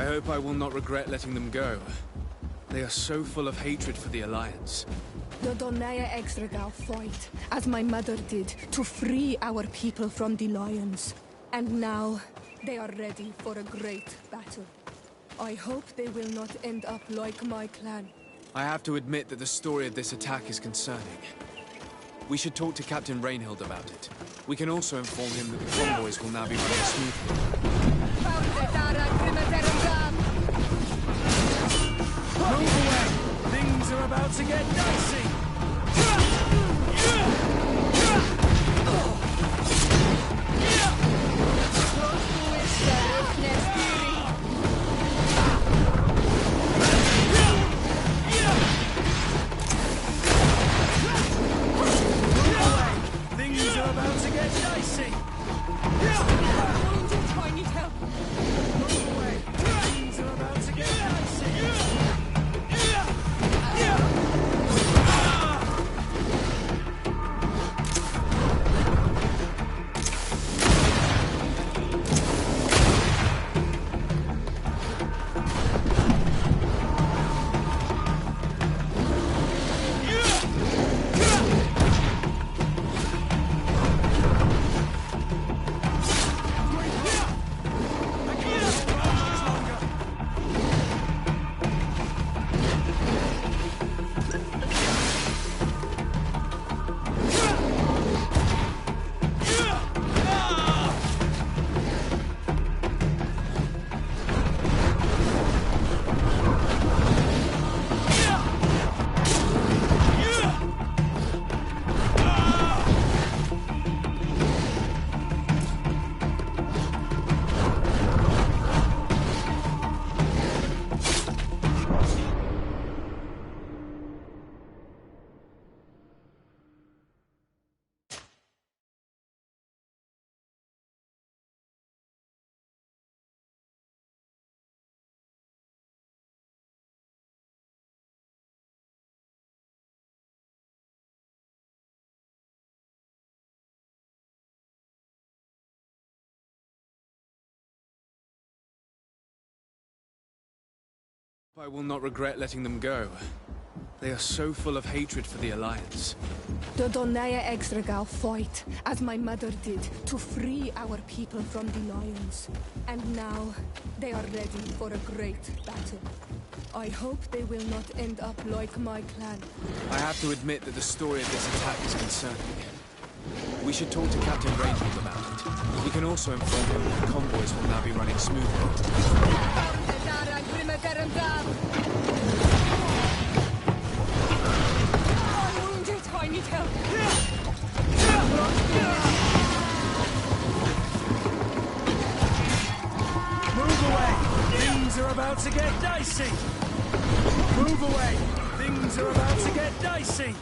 hope I will not regret letting them go. They are so full of hatred for the Alliance. Dodonaya Exregal fight, as my mother did, to free our people from the lions. And now, they are ready for a great battle. I hope they will not end up like my clan. I have to admit that the story of this attack is concerning. We should talk to Captain Rainhild about it. We can also inform him that the convoys will now be running smoothly. Move away! Things are about to get dicey! I will not regret letting them go. They are so full of hatred for the Alliance. Dodonaya Exregal fight, as my mother did, to free our people from the lions. And now, they are ready for a great battle. I hope they will not end up like my clan. I have to admit that the story of this attack is concerning. We should talk to Captain Rainhild about it. We can also inform him that the convoys will now be running smoothly. I'm wounded, I need help. Move away! Things are about to get dicey! Move away! Things are about to get dicey!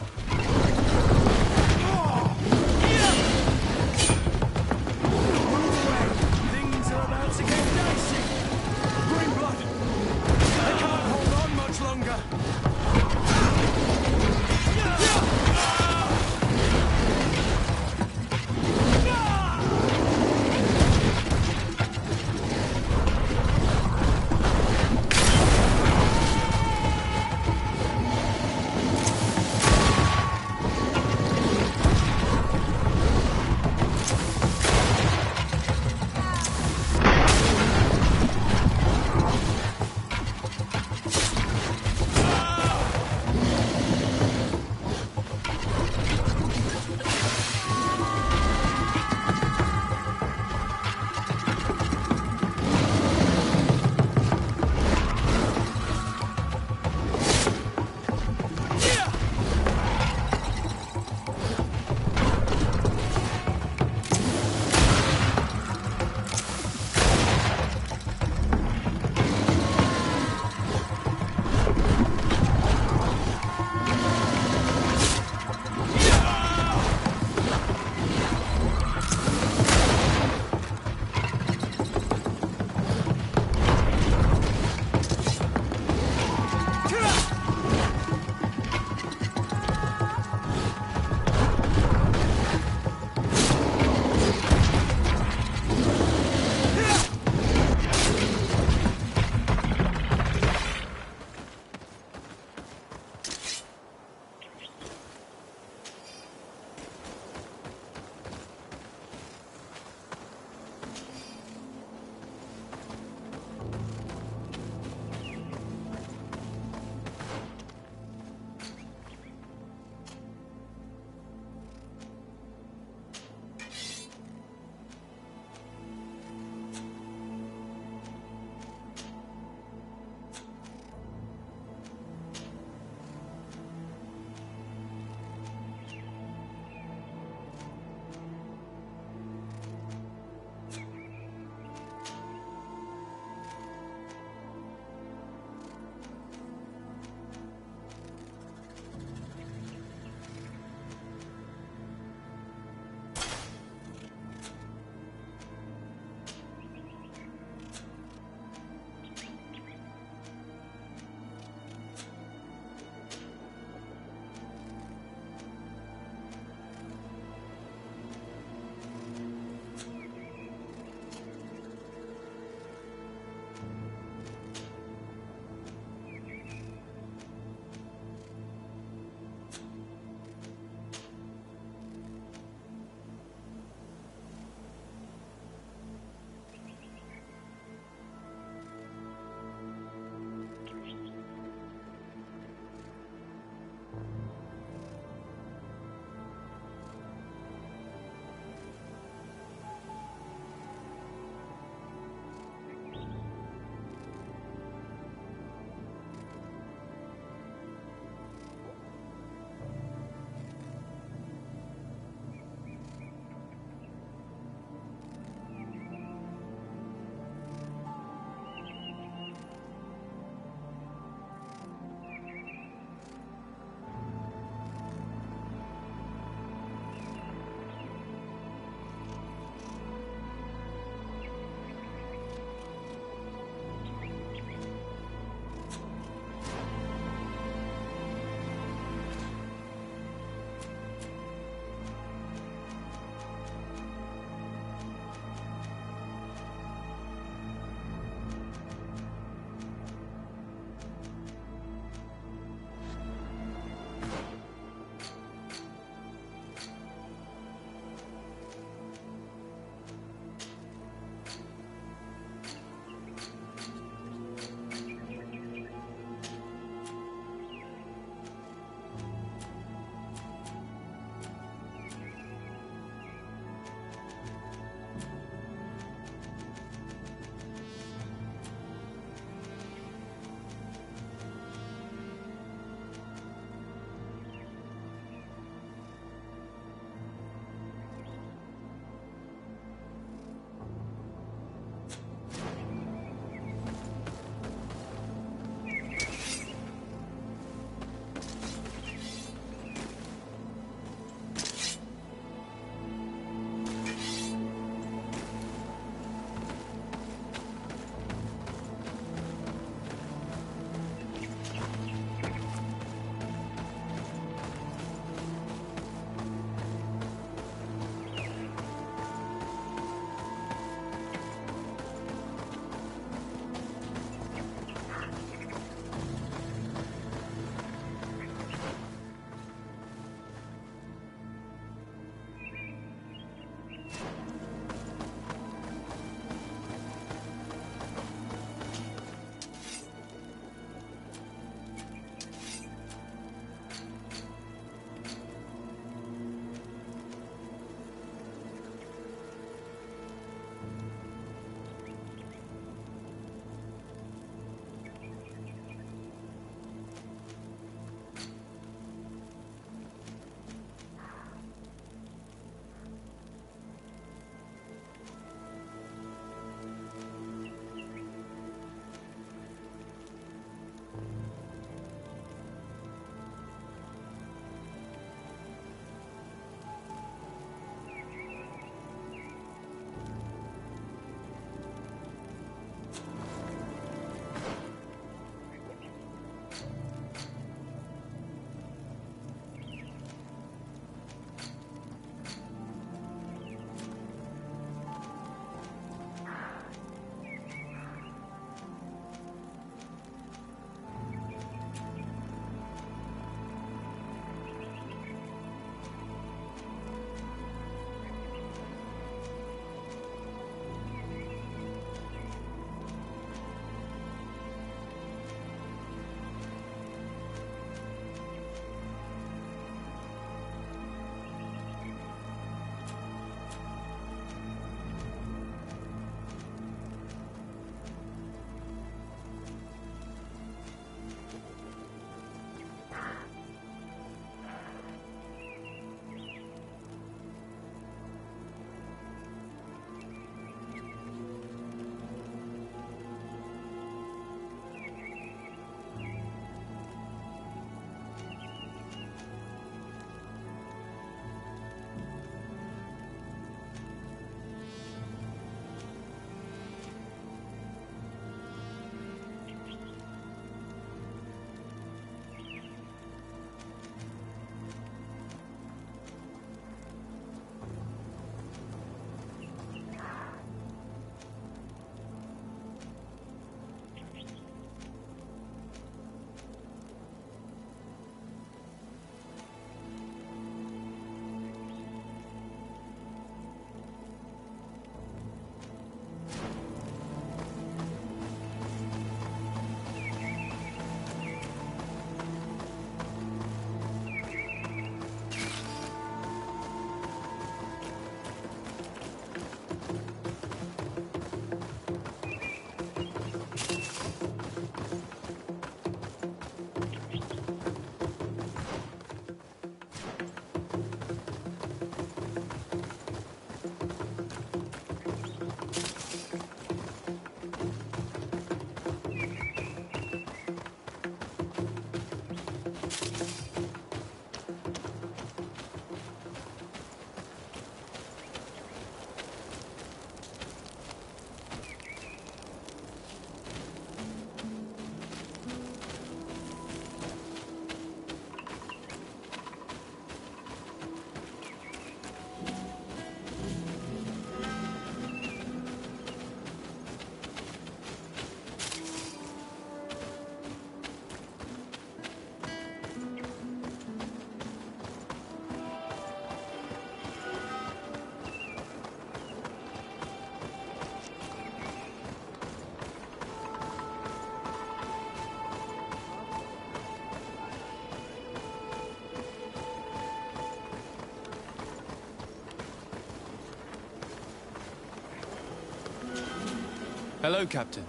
Hello, Captain.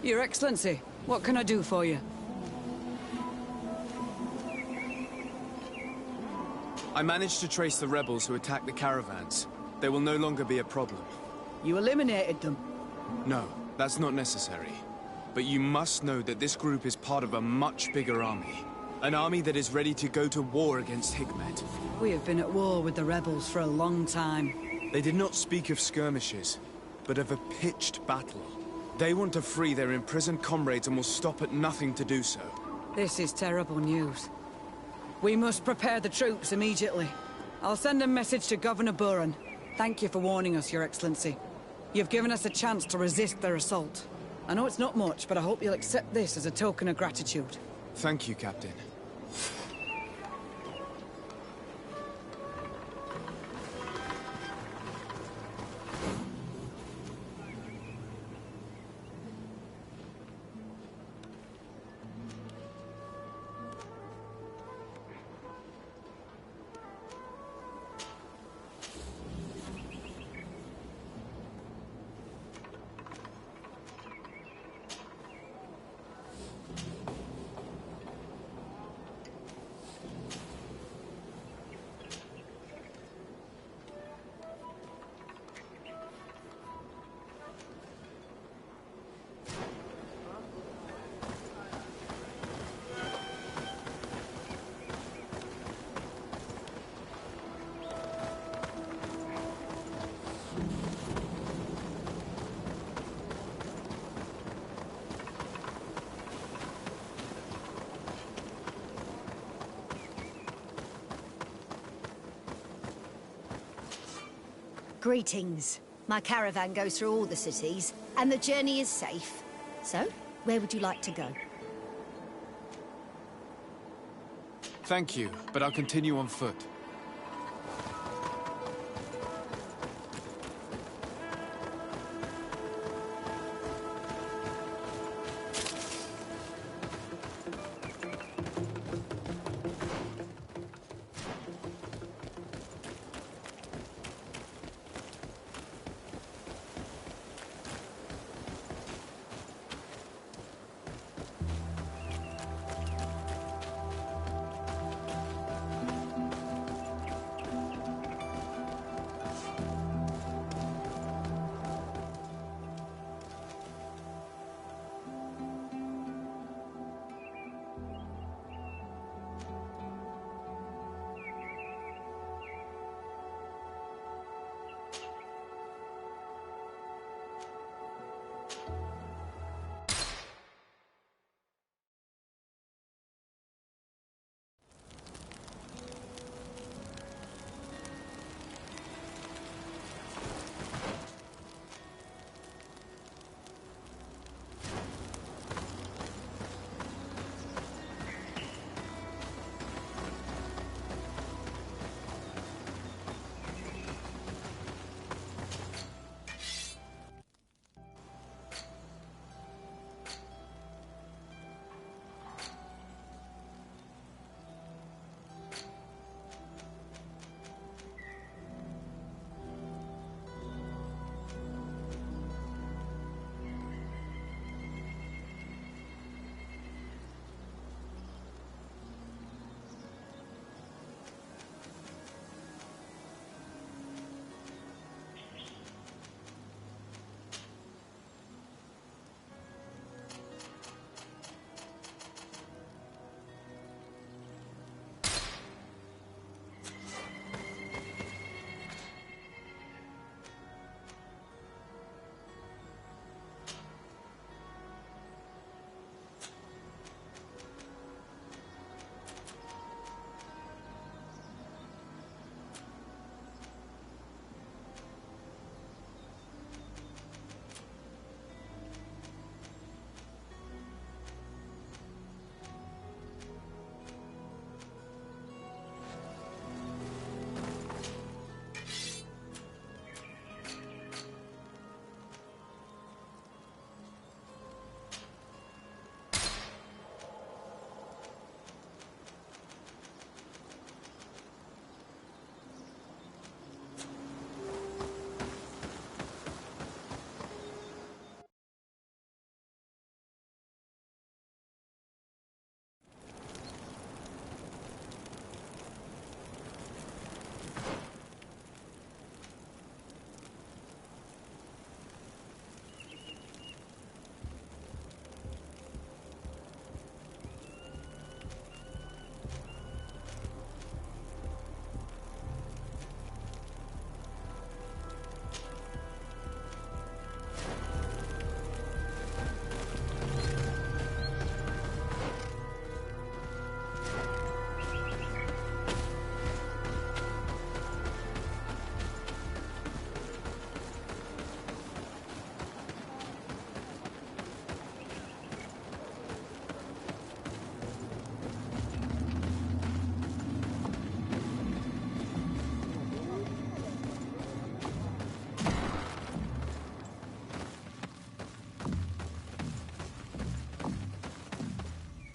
Your Excellency, what can I do for you? I managed to trace the rebels who attacked the caravans. They will no longer be a problem. You eliminated them. No, that's not necessary. But you must know that this group is part of a much bigger army. An army that is ready to go to war against Hikmet. We have been at war with the rebels for a long time. They did not speak of skirmishes, but of a pitched battle. They want to free their imprisoned comrades and will stop at nothing to do so. This is terrible news. We must prepare the troops immediately. I'll send a message to Governor Buran. Thank you for warning us, Your Excellency. You've given us a chance to resist their assault. I know it's not much, but I hope you'll accept this as a token of gratitude. Thank you, Captain. Greetings. My caravan goes through all the cities, and the journey is safe. So, where would you like to go? Thank you, but I'll continue on foot.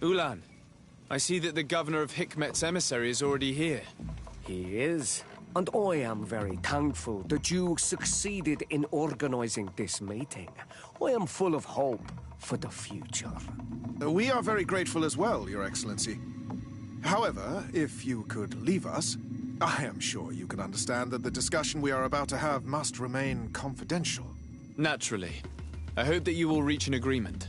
Ulan, I see that the governor of Hikmet's emissary is already here. He is. And I am very thankful that you succeeded in organizing this meeting. I am full of hope for the future. We are very grateful as well, Your Excellency. However, if you could leave us, I am sure you can understand that the discussion we are about to have must remain confidential. Naturally. I hope that you will reach an agreement.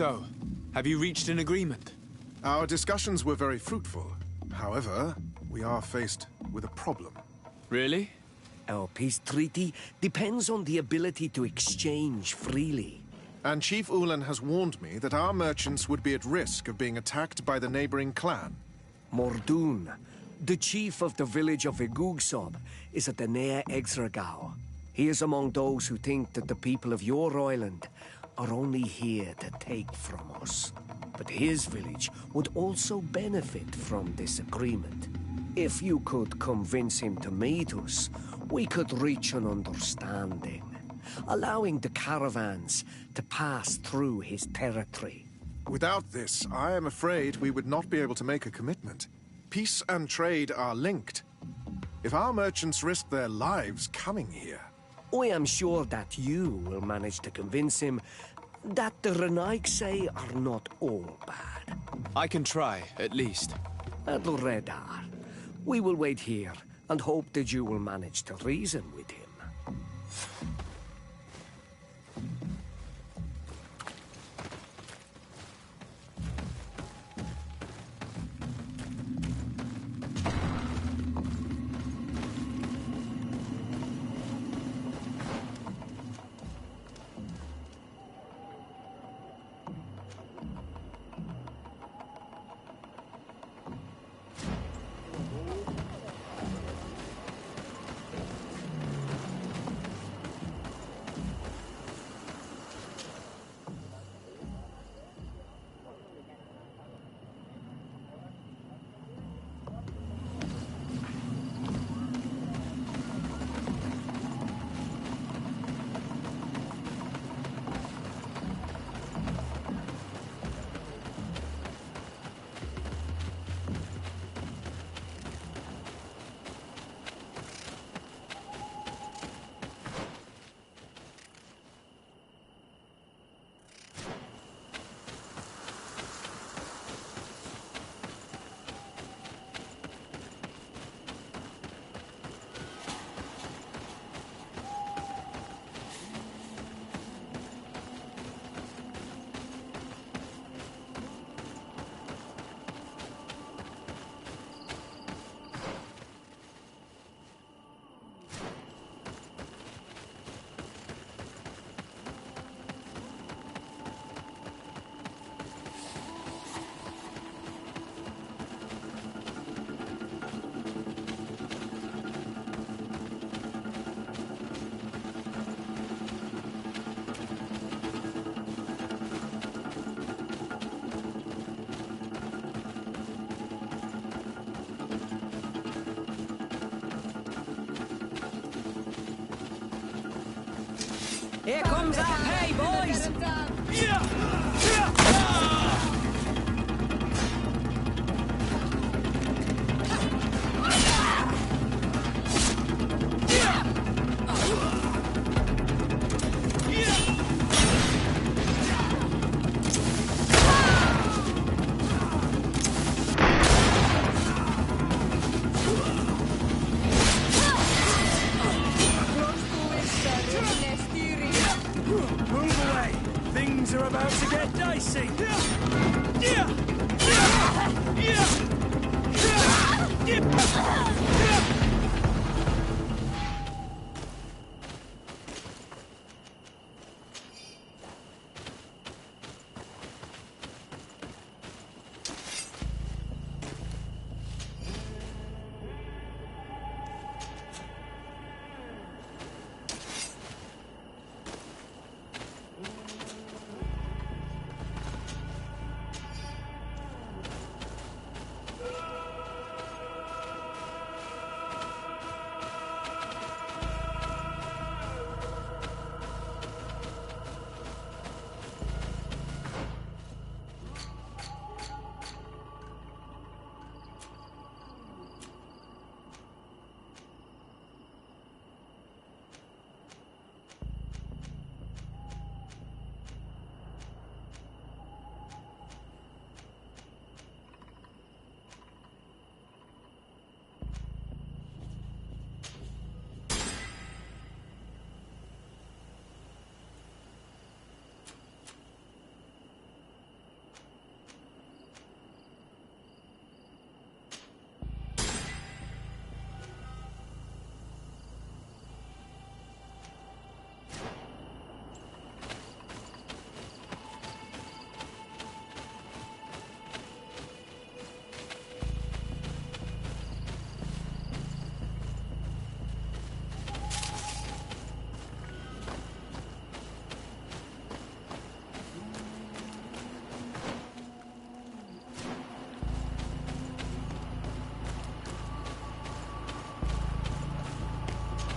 So, have you reached an agreement? Our discussions were very fruitful. However, we are faced with a problem. Really? Our peace treaty depends on the ability to exchange freely. And Chief Ulan has warned me that our merchants would be at risk of being attacked by the neighboring clan. Mordoon, the chief of the village of Igugsob, is at the Nea Exragao. He is among those who think that the people of your island are only here to take from us. But his village would also benefit from this agreement. If you could convince him to meet us, we could reach an understanding. allowing the caravans to pass through his territory. Without this, I am afraid we would not be able to make a commitment. Peace and trade are linked. If our merchants risk their lives coming here... I am sure that you will manage to convince him that the Renaigse are not all bad. I can try, at least. Redar, we will wait here and hope that you will manage to reason with him. Here comes our pay, boys! Things are about to get dicey.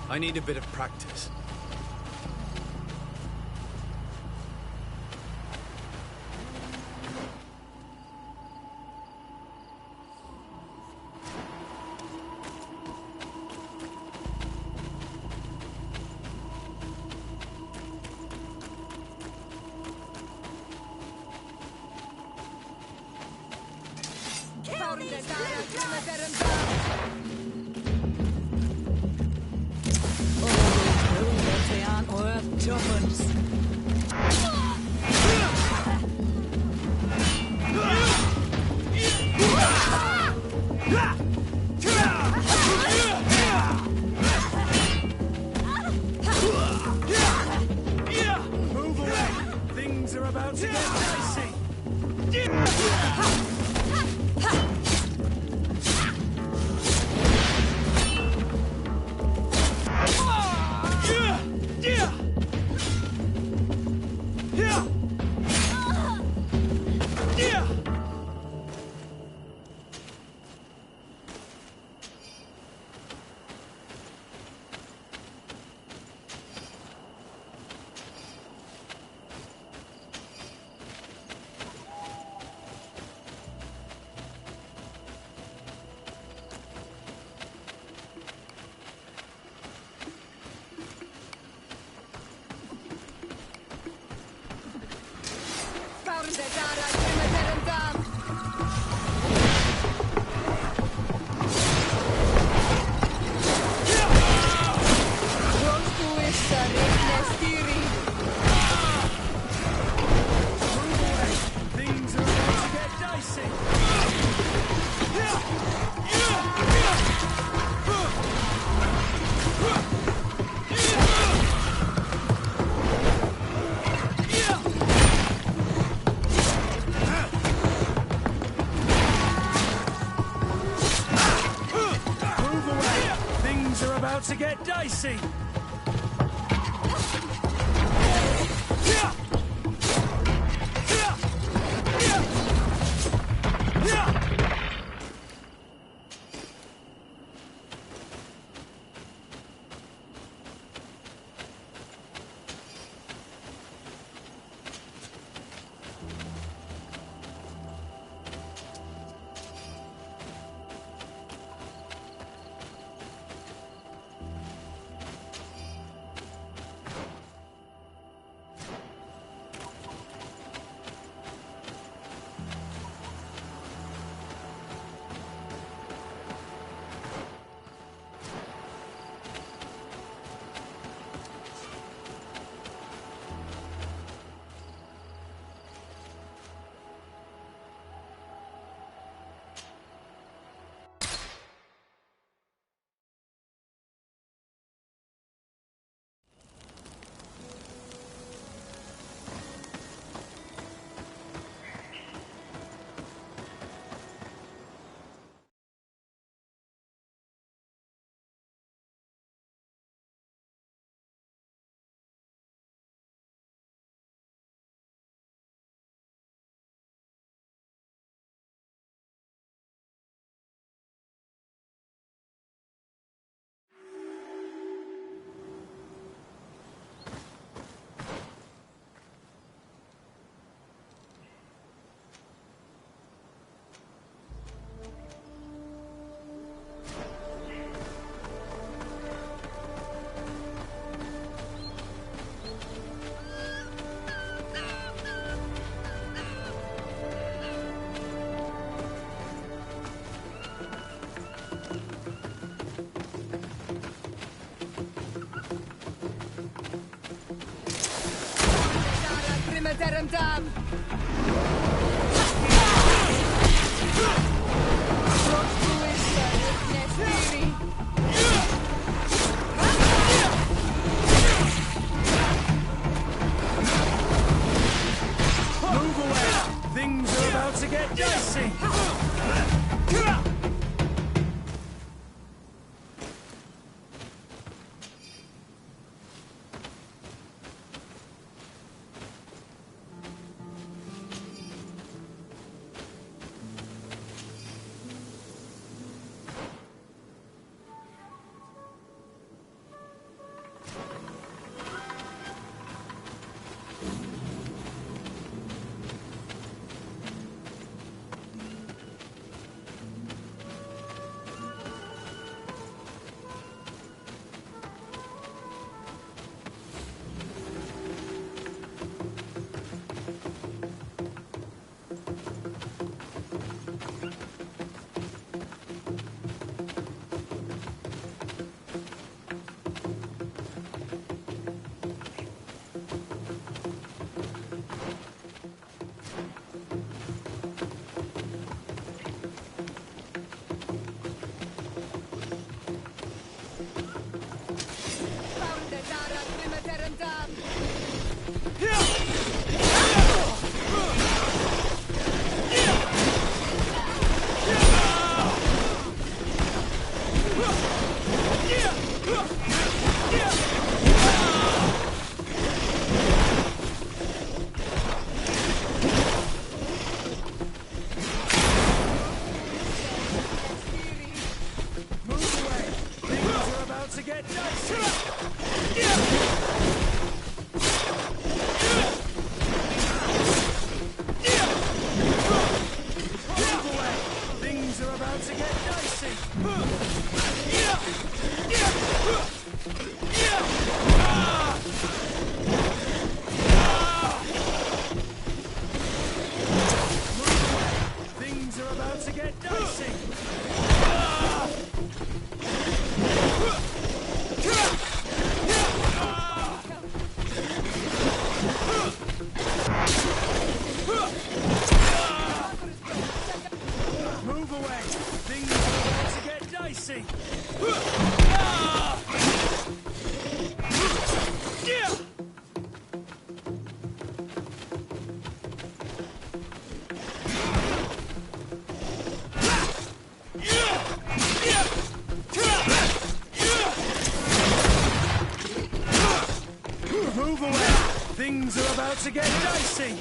I need a bit of practice. They aren't worth tuppence. Move away! Things are about to get dicey! To get dicey. Dam. Move away! Things are about to get dicey! get dicey. Move away. Things are about to get dicey. Move away. Things are about to get dicey.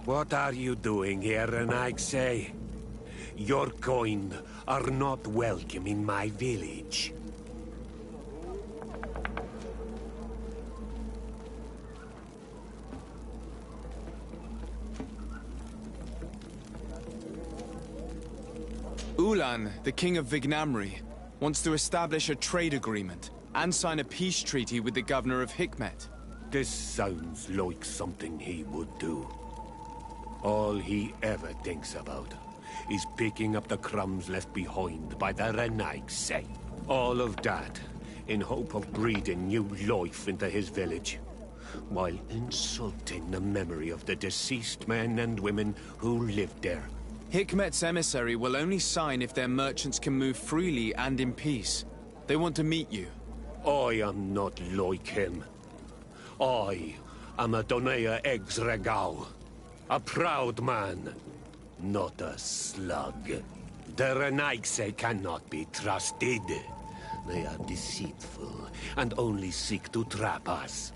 What are you doing here, and I say? Your kind are not welcome in my village. Ulan, the king of Vignamri, wants to establish a trade agreement and sign a peace treaty with the governor of Hikmet. This sounds like something he would do. All he ever thinks about is picking up the crumbs left behind by the Renaigse. All of that in hope of breathing new life into his village, while insulting the memory of the deceased men and women who lived there. Hikmet's emissary will only sign if their merchants can move freely and in peace. They want to meet you. I am not like him. I am a Donea Exregao. A proud man, not a slug. The Renaigse cannot be trusted. They are deceitful and only seek to trap us.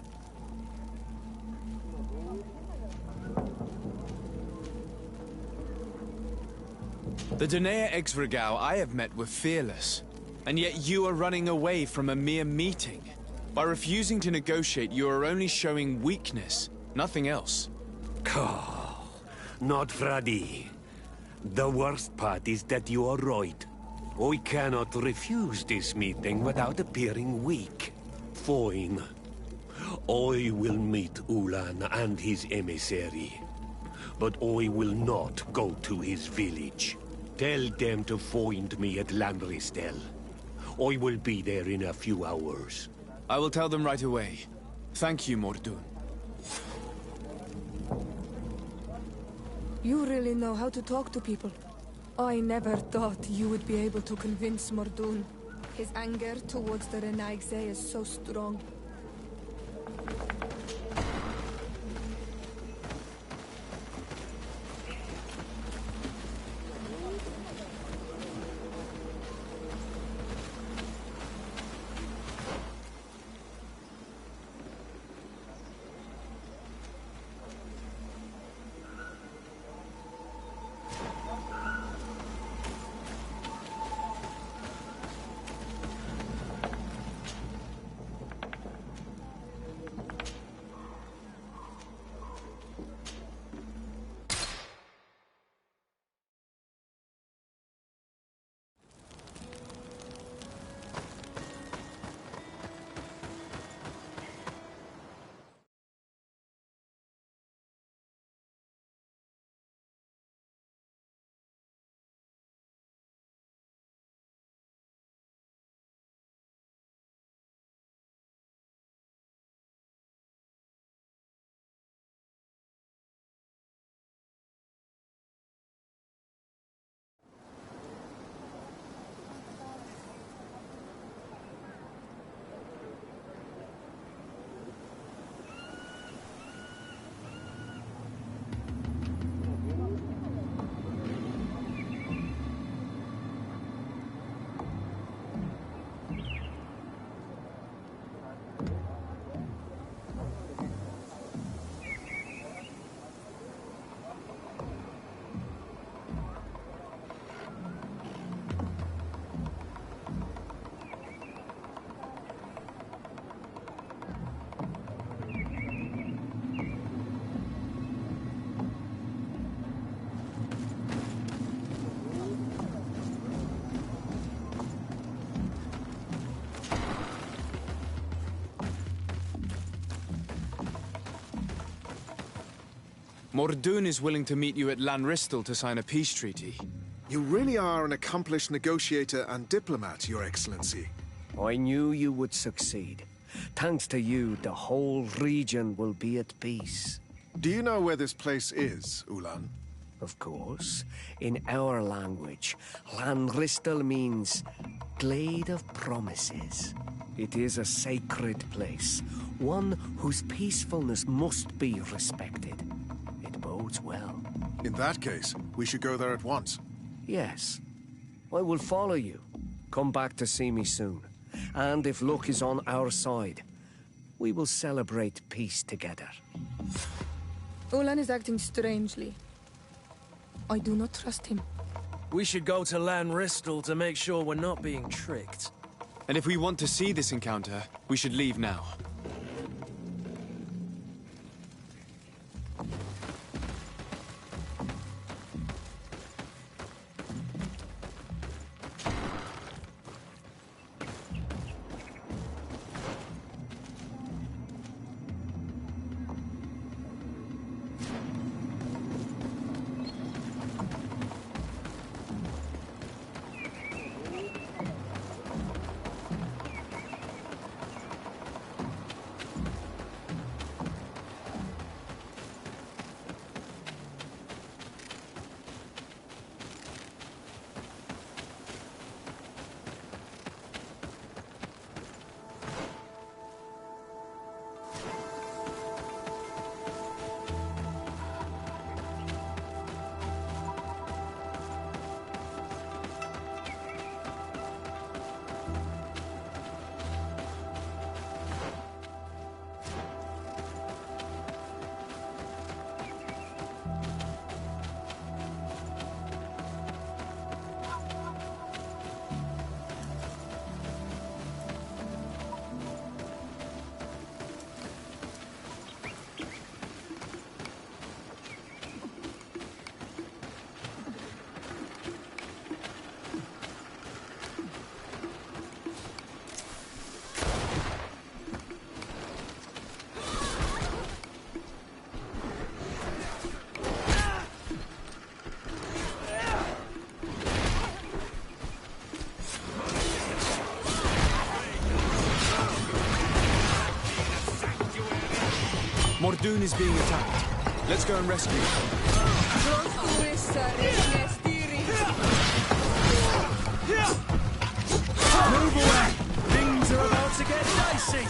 The Donea Exregao I have met were fearless, and yet you are running away from a mere meeting. By refusing to negotiate, you are only showing weakness, nothing else. Not Freddy. The worst part is that you are right. We cannot refuse this meeting without appearing weak. Fine. I will meet Ulan and his emissary. But I will not go to his village. Tell them to find me at Lanristel. I will be there in a few hours. I will tell them right away. Thank you, Mordun. You really know how to talk to people. I never thought you would be able to convince Mordun. His anger towards the Renaigse is so strong. Mordun is willing to meet you at Lanristel to sign a peace treaty. You really are an accomplished negotiator and diplomat, Your Excellency. I knew you would succeed. Thanks to you, the whole region will be at peace. Do you know where this place is, Ulan? Of course. In our language, Lanristel means Glade of Promises. It is a sacred place, one whose peacefulness must be respected. It bodes well. In that case, we should go there at once. Yes. I will follow you. Come back to see me soon. And if luck is on our side, we will celebrate peace together. Ulan is acting strangely. I do not trust him. We should go to Lanristel to make sure we're not being tricked. And if we want to see this encounter, we should leave now. Mordoon is being attacked. Let's go and rescue him. Move away! Things are about to get dicey!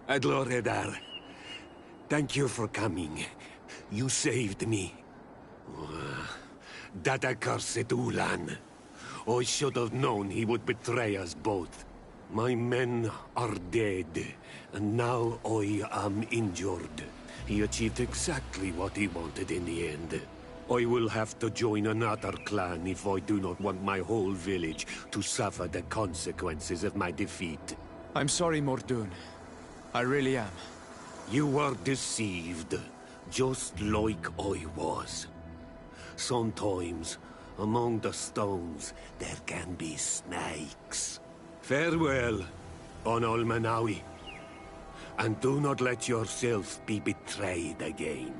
Adloredar, thank you for coming. You saved me. That accursed Ulan. I should have known he would betray us both. My men are dead, and now I am injured. He achieved exactly what he wanted in the end. I will have to join another clan if I do not want my whole village to suffer the consequences of my defeat. I'm sorry, Mordoon. I really am. You were deceived, just like I was. Sometimes, among the stones, there can be snakes. Farewell, on Almanawi. And do not let yourself be betrayed again.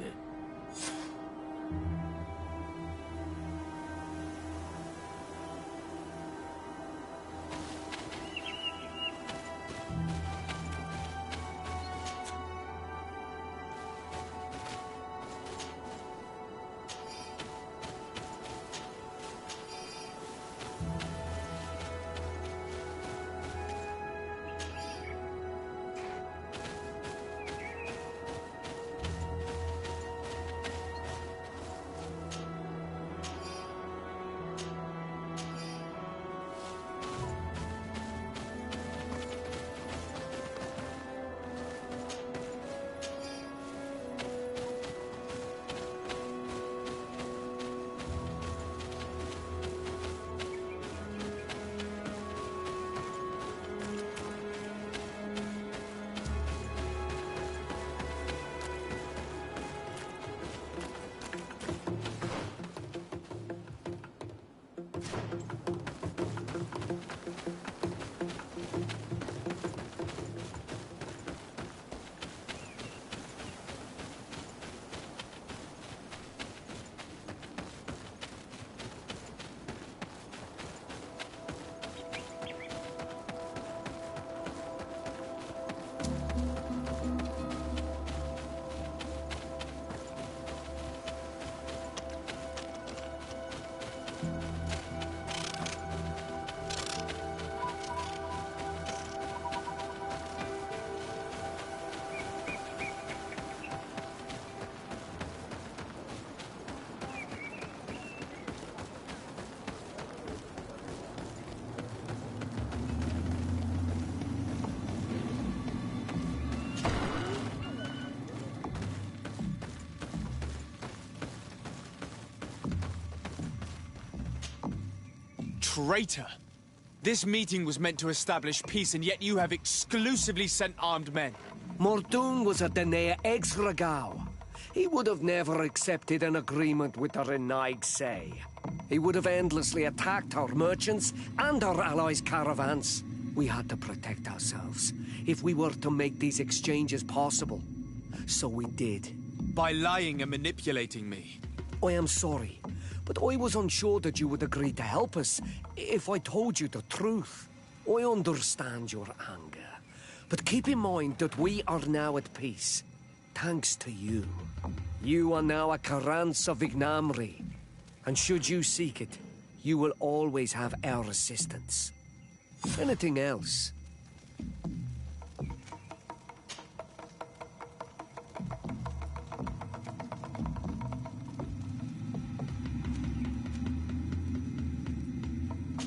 Traitor! This meeting was meant to establish peace, and yet you have exclusively sent armed men. Mordoon was a Denea ex-Regao. He would have never accepted an agreement with the Renaig Say. He would have endlessly attacked our merchants and our allies' caravans. We had to protect ourselves if we were to make these exchanges possible. So we did. By lying and manipulating me. I am sorry, but I was unsure that you would agree to help us if I told you the truth. I understand your anger, but keep in mind that we are now at peace, thanks to you. You are now a Karans of Ignamri, and should you seek it, you will always have our assistance. Anything else?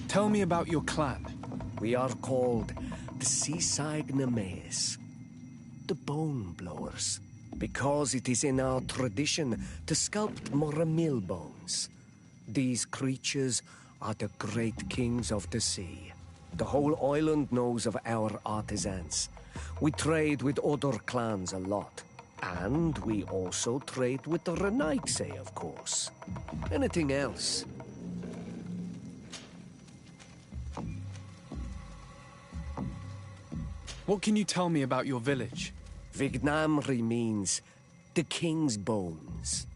Tell me about your clan. We are called the Seaside Nemeas, the Bone Blowers, because it is in our tradition to sculpt Moramil bones. These creatures are the great kings of the sea. The whole island knows of our artisans. We trade with other clans a lot. And we also trade with the Renaigse, of course. Anything else? What can you tell me about your village? Vignamri means the king's bones.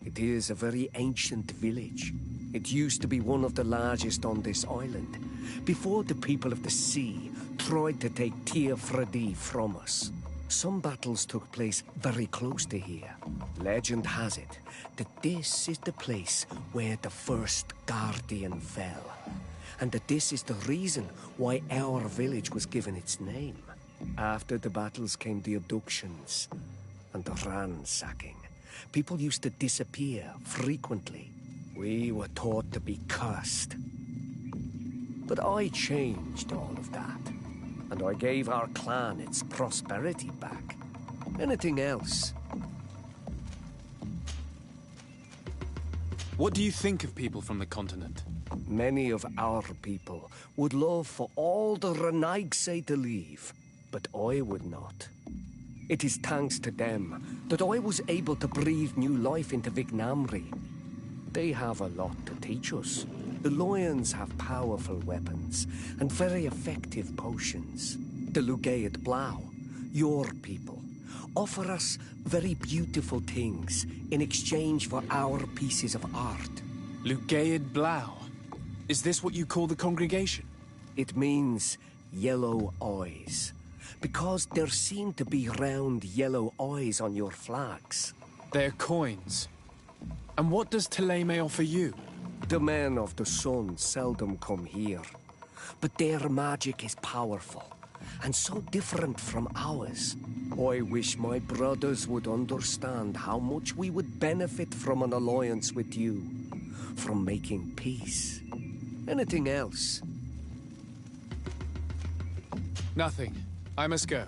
It is a very ancient village. It used to be one of the largest on this island, before the people of the sea tried to take Tir Fredi from us. Some battles took place very close to here. Legend has it that this is the place where the first Guardian fell, and that this is the reason why our village was given its name. After the battles came the abductions and the ransacking. People used to disappear frequently. We were taught to be cursed. But I changed all of that, and I gave our clan its prosperity back. Anything else? What do you think of people from the continent? Many of our people would love for all the Renaigse to leave, but I would not. It is thanks to them that I was able to breathe new life into Vignamri. They have a lot to teach us. The lions have powerful weapons and very effective potions. The Lugaid Blau, your people, offer us very beautiful things in exchange for our pieces of art. Lugaid Blau? Is this what you call the congregation? It means yellow eyes, because there seem to be round yellow eyes on your flags. They're coins. And what does Teleme offer you? The men of the sun seldom come here, but their magic is powerful and so different from ours. I wish my brothers would understand how much we would benefit from an alliance with you, from making peace. Anything else? Nothing. I must go.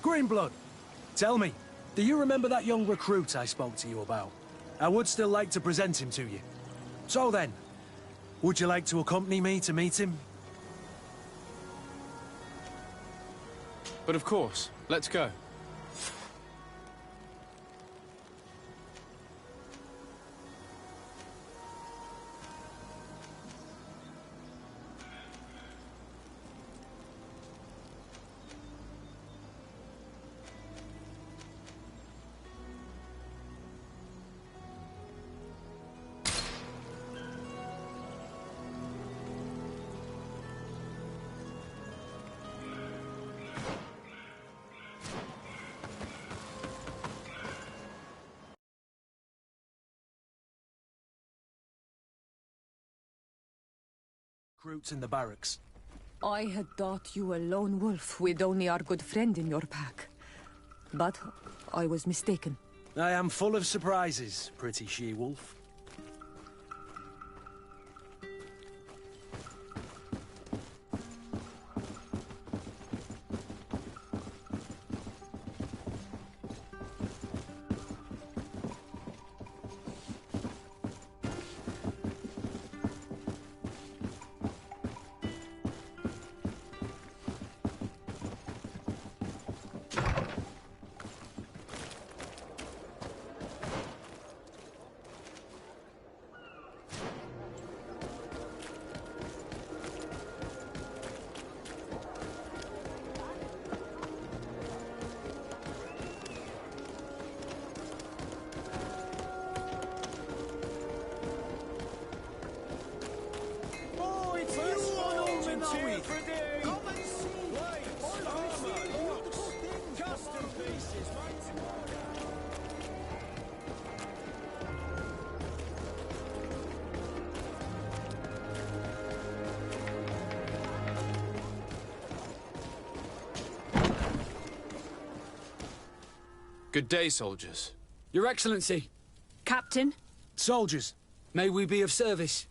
Greenblood, tell me, do you remember that young recruit I spoke to you about? I would still like to present him to you. So then, would you like to accompany me to meet him? But of course, let's go. recruits in the barracks. I had thought you a lone wolf with only our good friend in your pack. But I was mistaken. I am full of surprises, pretty she-wolf. Good day, soldiers. Your Excellency. Captain? Soldiers, May we be of service?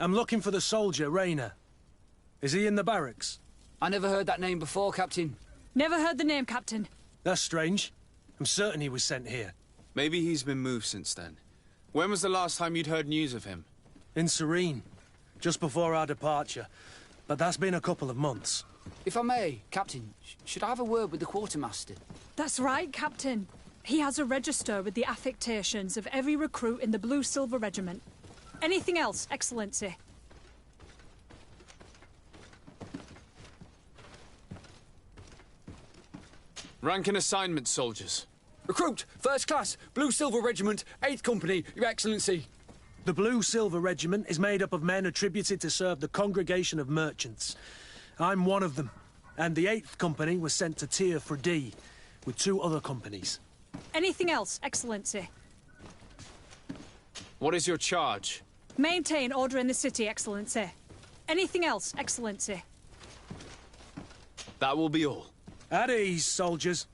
I'm looking for the soldier, Rayner. Is he in the barracks? I never heard that name before, Captain. Never heard the name, Captain. That's strange. I'm certain he was sent here. Maybe he's been moved since then. When was the last time you'd heard news of him? In Serene, just before our departure. But that's been a couple of months. If I may, Captain, should I have a word with the quartermaster? That's right, Captain. He has a register with the affectations of every recruit in the Blue-Silver Regiment. Anything else, Excellency? Rank and assignment, soldiers. Recruit, First Class, Blue-Silver Regiment, 8th Company, Your Excellency. The Blue-Silver Regiment is made up of men attributed to serve the Congregation of Merchants. I'm one of them, and the 8th Company was sent to Tier for D, with 2 other companies. Anything else, Excellency? What is your charge? Maintain order in the city, Excellency. Anything else, Excellency? That will be all. At ease, soldiers.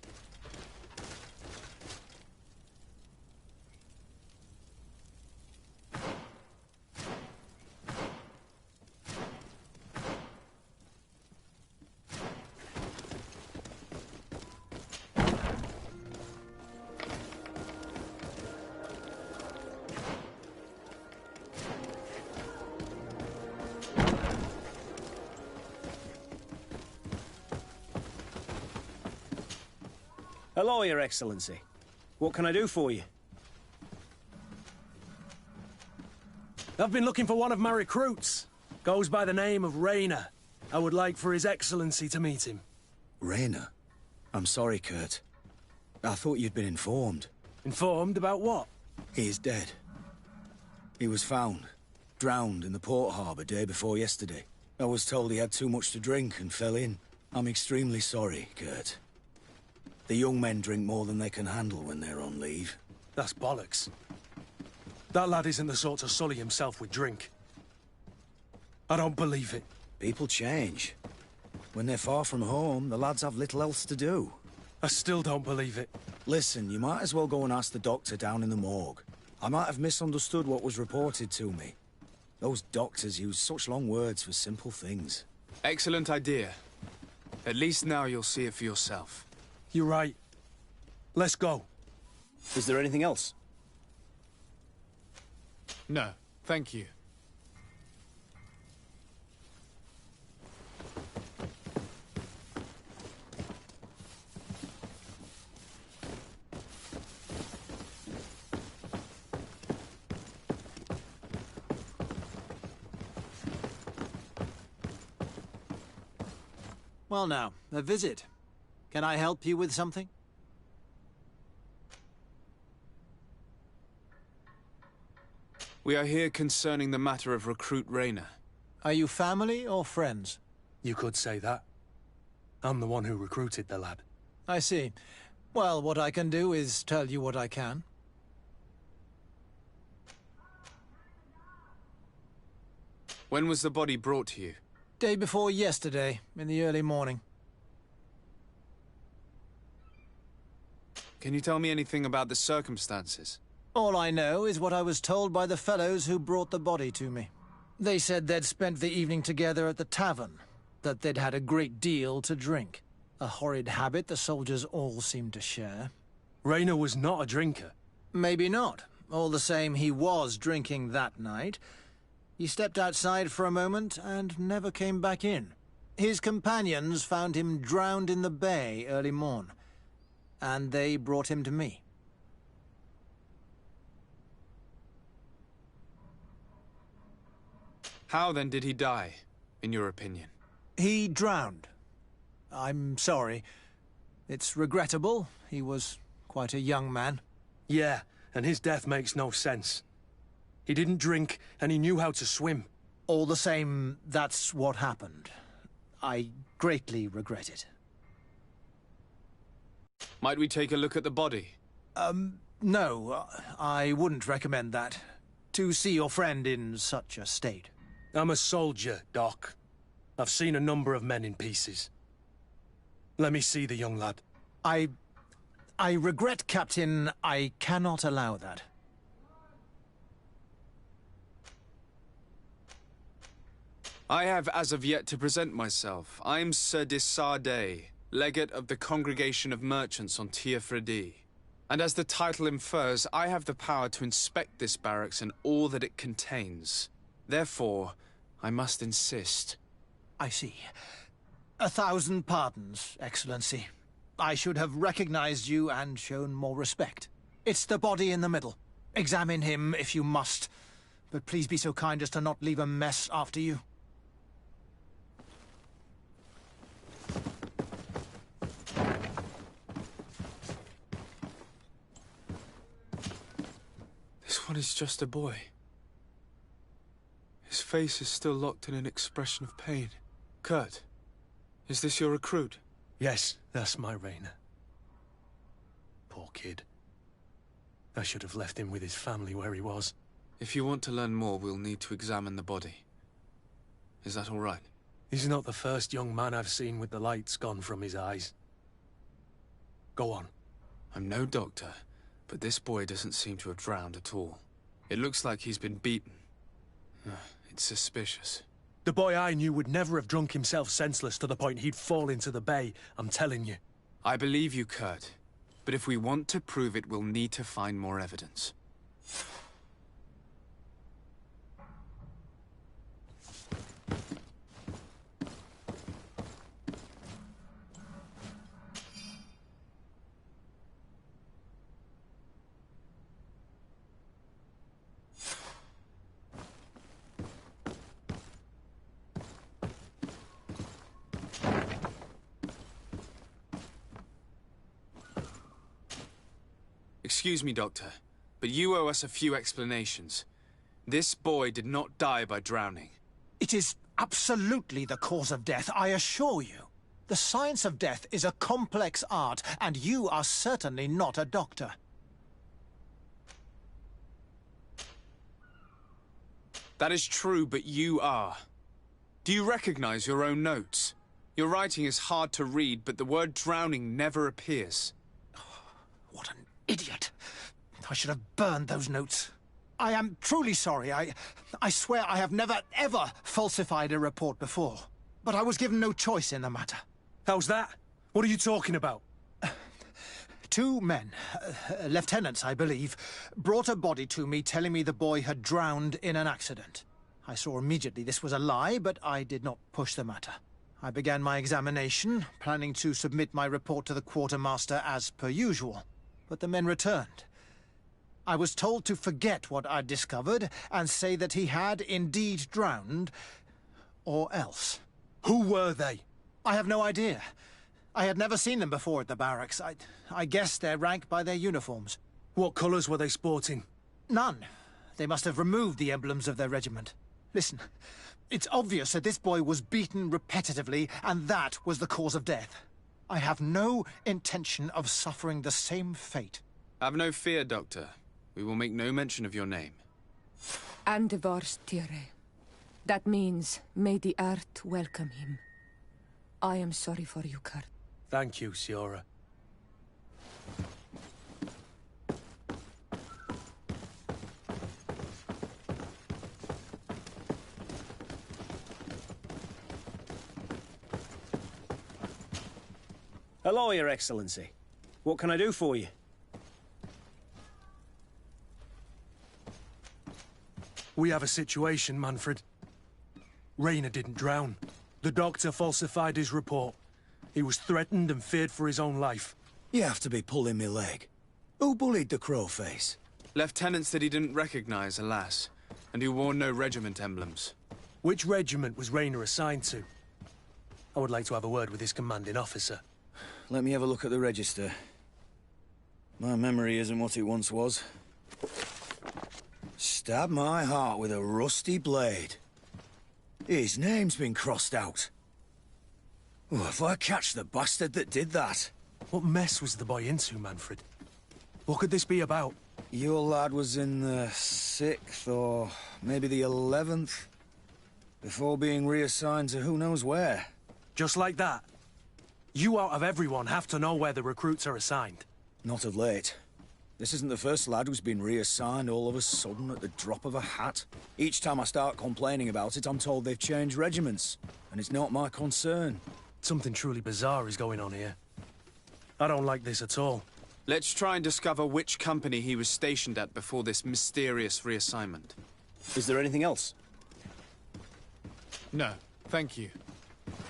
Hello, Your Excellency. What can I do for you? I've been looking for one of my recruits. Goes by the name of Rayner. I would like for His Excellency to meet him. Rayner? I'm sorry, Kurt. I thought you'd been informed. Informed about what? He is dead. He was found, drowned in the port harbour day before yesterday. I was told he had too much to drink and fell in. I'm extremely sorry, Kurt. The young men drink more than they can handle when they're on leave. That's bollocks. That lad isn't the sort to sully himself with drink. I don't believe it. People change. When they're far from home, the lads have little else to do. I still don't believe it. Listen, you might as well go and ask the doctor down in the morgue. I might have misunderstood what was reported to me. Those doctors use such long words for simple things. Excellent idea. At least now you'll see it for yourself. You're right. Let's go. Is there anything else? No, thank you. Well now, a visit. Can I help you with something? We are here concerning the matter of Recruit Rayner. Are you family or friends? You could say that. I'm the one who recruited the lad. I see. Well, what I can do is tell you what I can. When was the body brought to you? Day before yesterday, in the early morning. Can you tell me anything about the circumstances? All I know is what I was told by the fellows who brought the body to me. They said they'd spent the evening together at the tavern, that they'd had a great deal to drink. A horrid habit the soldiers all seemed to share. Rainer was not a drinker. Maybe not. All the same, he was drinking that night. He stepped outside for a moment and never came back in. His companions found him drowned in the bay early morn, and they brought him to me. How then did he die, in your opinion? He drowned. I'm sorry. It's regrettable. He was quite a young man. Yeah, and his death makes no sense. He didn't drink, and he knew how to swim. All the same, that's what happened. I greatly regret it. Might we take a look at the body? No, I wouldn't recommend that. To see your friend in such a state. I'm a soldier, Doc. I've seen a number of men in pieces. Let me see the young lad. I regret, Captain. I cannot allow that. I have as of yet to present myself. I'm Sir Desardet, legate of the Congregation of Merchants on Tiafredi. And as the title infers, I have the power to inspect this barracks and all that it contains. Therefore, I must insist. I see. 1,000 pardons, Excellency. I should have recognized you and shown more respect. It's the body in the middle. Examine him if you must, but please be so kind as to not leave a mess after you. This one is just a boy. His face is still locked in an expression of pain. Kurt, is this your recruit? Yes, that's my Rainer. Poor kid. I should have left him with his family where he was. If you want to learn more, we'll need to examine the body. Is that all right? He's not the first young man I've seen with the lights gone from his eyes. Go on. I'm no doctor, but this boy doesn't seem to have drowned at all. It looks like he's been beaten. It's suspicious. The boy I knew would never have drunk himself senseless to the point he'd fall into the bay, I'm telling you. I believe you, Kurt. But if we want to prove it, we'll need to find more evidence. Excuse me, Doctor, but you owe us a few explanations. This boy did not die by drowning. It is absolutely the cause of death, I assure you. The science of death is a complex art, and you are certainly not a doctor. That is true, but you are. Do you recognize your own notes? Your writing is hard to read, but the word drowning never appears. What an idiot. I should have burned those notes. I am truly sorry. I swear I have never, ever falsified a report before. But I was given no choice in the matter. How's that? What are you talking about? 2 men, lieutenants, I believe, brought a body to me telling me the boy had drowned in an accident. I saw immediately this was a lie, but I did not push the matter. I began my examination, planning to submit my report to the quartermaster as per usual. But the men returned. I was told to forget what I'd discovered and say that he had indeed drowned, or else. Who were they? I have no idea. I had never seen them before at the barracks. I guessed their rank by their uniforms. What colours were they sporting? None. They must have removed the emblems of their regiment. Listen, It's obvious that this boy was beaten repetitively, and that was the cause of death. I have no intention of suffering the same fate. Have no fear, Doctor. We will make no mention of your name. And divorced, Tire. That means, may the earth welcome him. I am sorry for you, Kurt. Thank you, Siora. Hello, Your Excellency. What can I do for you? We have a situation, Manfred. Rainer didn't drown. The doctor falsified his report. He was threatened and feared for his own life. You have to be pulling me leg. Who bullied the crowface? Lieutenants that he didn't recognize, alas, and who wore no regiment emblems. Which regiment was Rainer assigned to? I would like to have a word with his commanding officer. Let me have a look at the register. My memory isn't what it once was. Stab my heart with a rusty blade. His name's been crossed out. Oh, if I catch the bastard that did that. What mess was the boy into, Manfred? What could this be about? Your lad was in the 6th or maybe the 11th, before being reassigned to who knows where. Just like that? You out of everyone have to know where the recruits are assigned. Not of late. This isn't the first lad who's been reassigned all of a sudden at the drop of a hat. Each time I start complaining about it, I'm told they've changed regiments, and it's not my concern. Something truly bizarre is going on here. I don't like this at all. Let's try and discover which company he was stationed at before this mysterious reassignment. Is there anything else? No, thank you.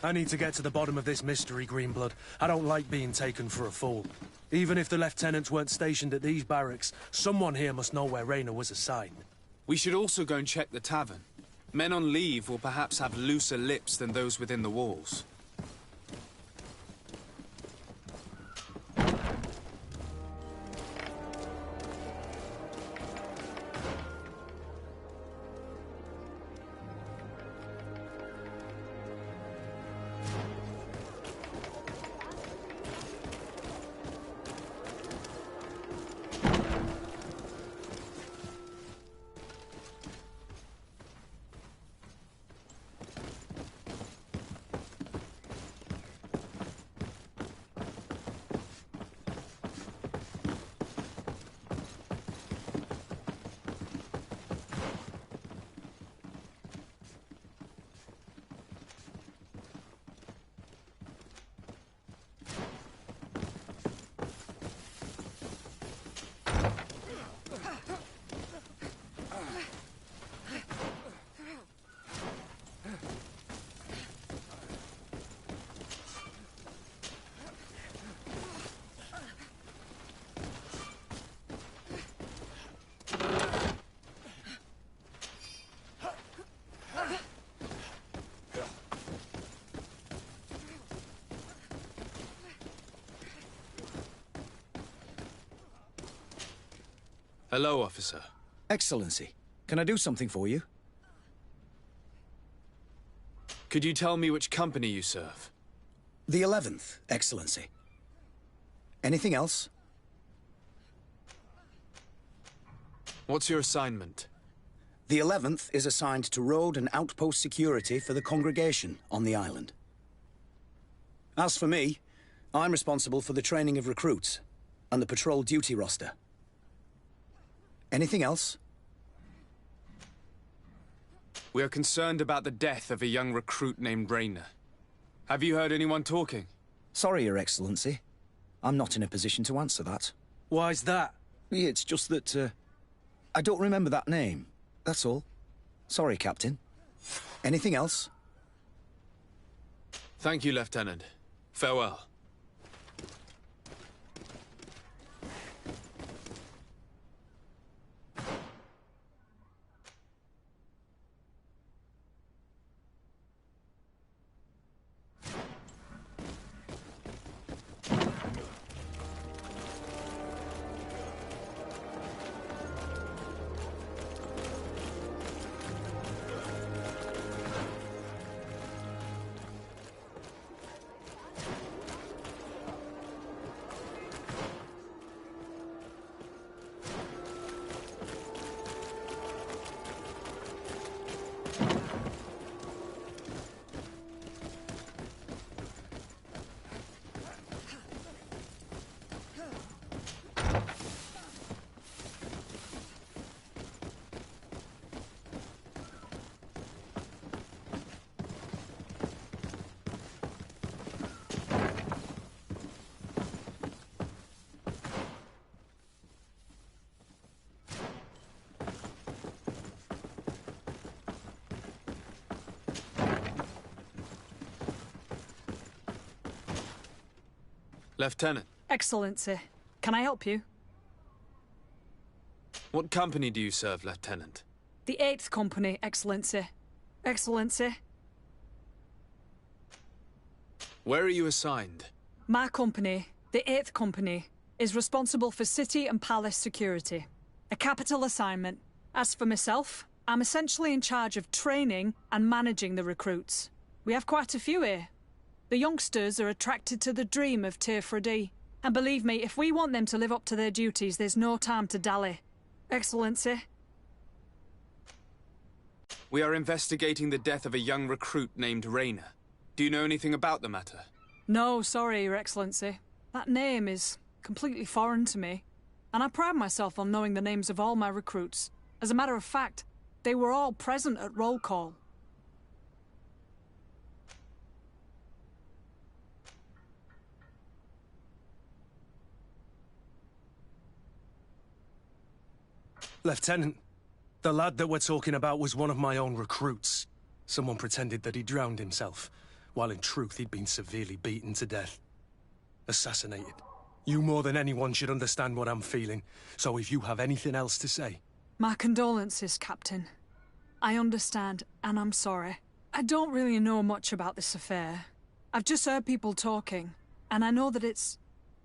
I need to get to the bottom of this mystery, Greenblood. I don't like being taken for a fool. Even if the lieutenants weren't stationed at these barracks, someone here must know where Rainer was assigned. We should also go and check the tavern. Men on leave will perhaps have looser lips than those within the walls. Hello, officer. Excellency, can I do something for you? Could you tell me which company you serve? The 11th, Excellency. Anything else? What's your assignment? The 11th is assigned to road and outpost security for the congregation on the island. As for me, I'm responsible for the training of recruits and the patrol duty roster. Anything else? We are concerned about the death of a young recruit named Rainer. Have you heard anyone talking? Sorry, Your Excellency. I'm not in a position to answer that. Why's that? It's just that, I don't remember that name. That's all. Sorry, Captain. Anything else? Thank you, Lieutenant. Farewell. Lieutenant. Excellency, can I help you? What company do you serve, Lieutenant? The 8th Company, Excellency. Excellency. Where are you assigned? My company, the 8th Company, is responsible for city and palace security. A capital assignment. As for myself, I'm essentially in charge of training and managing the recruits. We have quite a few here. The youngsters are attracted to the dream of Tier 4D. And believe me, if we want them to live up to their duties, there's no time to dally. Excellency. We are investigating the death of a young recruit named Raynor. Do you know anything about the matter? No, sorry, Your Excellency. That name is completely foreign to me. And I pride myself on knowing the names of all my recruits. As a matter of fact, they were all present at roll call. Lieutenant, the lad that we're talking about was one of my own recruits. Someone pretended that he drowned himself, while in truth he'd been severely beaten to death. Assassinated. You more than anyone should understand what I'm feeling, so if you have anything else to say... My condolences, Captain. I understand, and I'm sorry. I don't really know much about this affair. I've just heard people talking, and I know that it's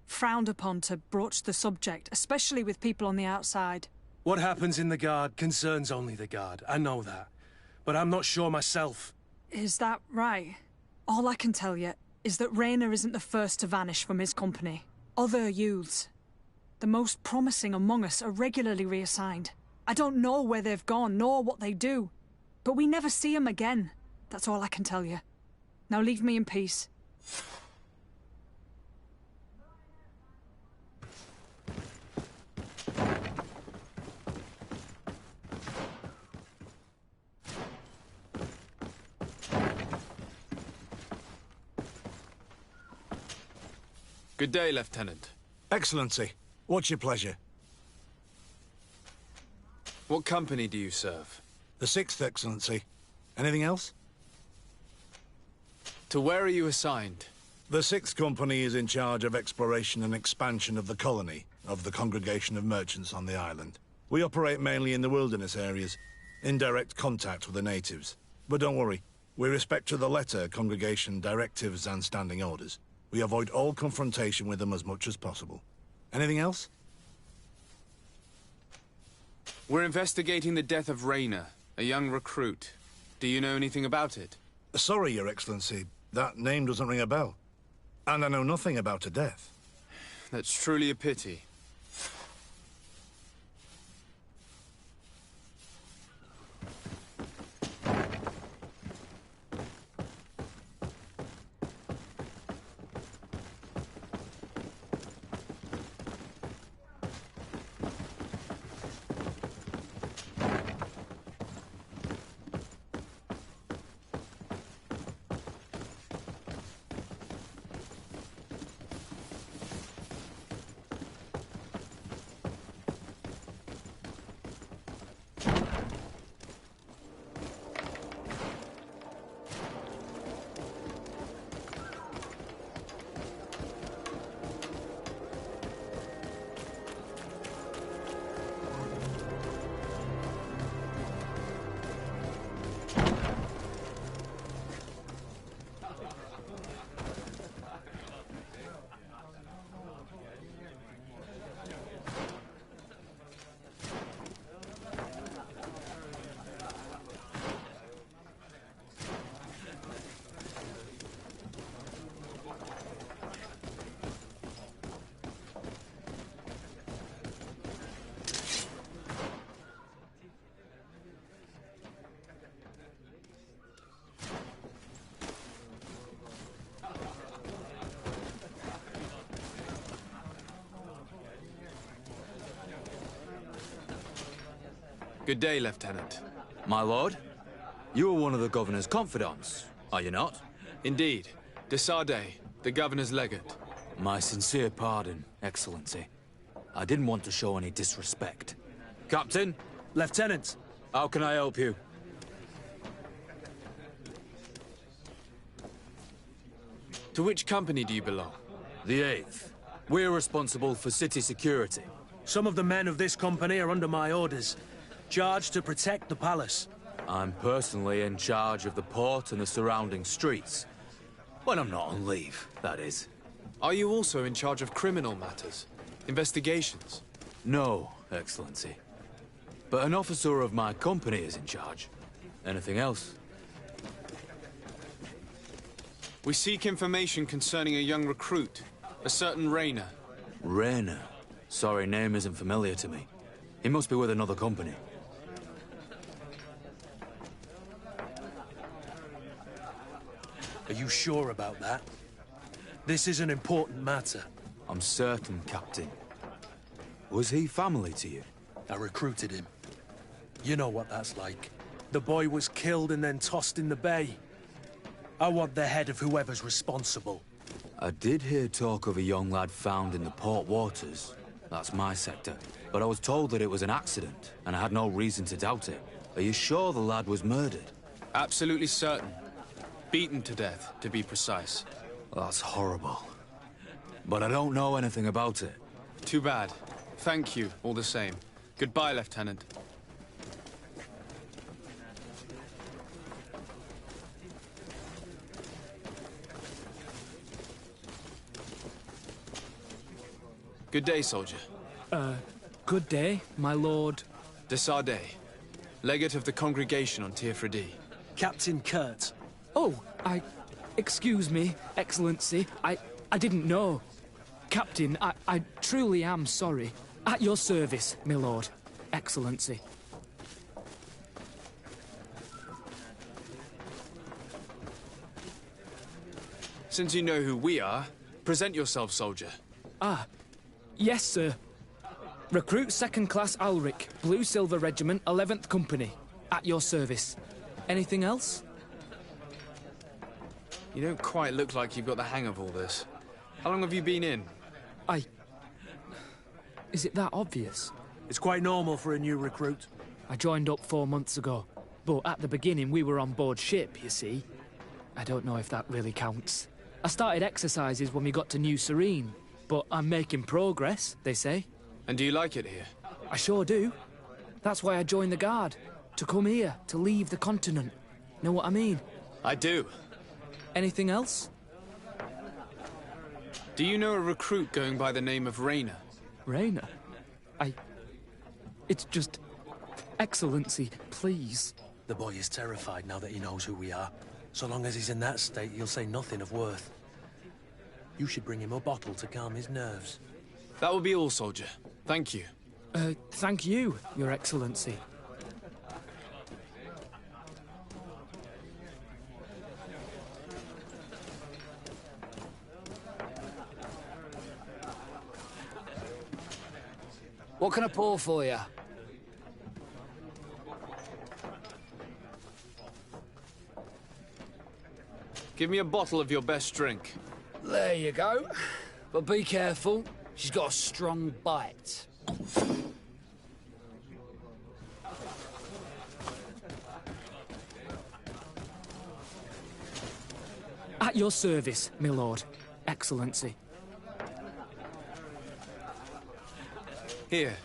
frowned upon to broach the subject, especially with people on the outside. What happens in the Guard concerns only the Guard, I know that. But I'm not sure myself. Is that right? All I can tell you is that Raynor isn't the first to vanish from his company. Other youths, the most promising among us, are regularly reassigned. I don't know where they've gone, nor what they do. But we never see them again. That's all I can tell you. Now leave me in peace. Good day, Lieutenant. Excellency, what's your pleasure? What company do you serve? The 6th, Excellency. Anything else? To where are you assigned? The 6th Company is in charge of exploration and expansion of the colony of the Congregation of Merchants on the island. We operate mainly in the wilderness areas, in direct contact with the natives. But don't worry, we respect to the letter Congregation directives and standing orders. We avoid all confrontation with them as much as possible. Anything else? We're investigating the death of Raynor, a young recruit. Do you know anything about it? Sorry, Your Excellency. That name doesn't ring a bell. And I know nothing about her death. That's truly a pity. Good day, Lieutenant. My lord? You are one of the governor's confidants, are you not? Indeed. De Sardet, the governor's legate. My sincere pardon, Excellency. I didn't want to show any disrespect. Captain? Lieutenant! How can I help you? To which company do you belong? The 8th. We're responsible for city security. Some of the men of this company are under my orders, charged to protect the palace. I'm personally in charge of the port and the surrounding streets. When I'm not on leave, that is. Are you also in charge of criminal matters? Investigations? No, Excellency. But an officer of my company is in charge. Anything else? We seek information concerning a young recruit, a certain Rayner. Rayner? Sorry, name isn't familiar to me. He must be with another company. Are you sure about that? This is an important matter. I'm certain, Captain. Was he family to you? I recruited him. You know what that's like. The boy was killed and then tossed in the bay. I want the head of whoever's responsible. I did hear talk of a young lad found in the port waters. That's my sector. But I was told that it was an accident, and I had no reason to doubt it. Are you sure the lad was murdered? Absolutely certain. Beaten to death, to be precise. That's horrible. But I don't know anything about it. Too bad. Thank you, all the same. Goodbye, Lieutenant. Good day, soldier. Good day, my lord. De Sardet, legate of the congregation on Tirfredi. Captain Kurt. Oh, excuse me, Excellency. I didn't know. Captain, I truly am sorry. At your service, my lord. Excellency. Since you know who we are, present yourself, soldier. Ah, yes, sir. Recruit 2nd Class Alric, Blue Silver Regiment, 11th Company. At your service. Anything else? You don't quite look like you've got the hang of all this. How long have you been in? Is it that obvious? It's quite normal for a new recruit. I joined up 4 months ago. But at the beginning, we were on board ship, you see. I don't know if that really counts. I started exercises when we got to New Serene. But I'm making progress, they say. And do you like it here? I sure do. That's why I joined the Guard. To come here, to leave the continent. Know what I mean? I do. Anything else? Do you know a recruit going by the name of Rayner? Rayner? It's just... Excellency, please. The boy is terrified now that he knows who we are. So long as he's in that state, he'll say nothing of worth. You should bring him a bottle to calm his nerves. That will be all, soldier. Thank you. Thank you, Your Excellency. What can I pour for you? Give me a bottle of your best drink. There you go. But be careful. She's got a strong bite. At your service, my lord. Excellency. Here.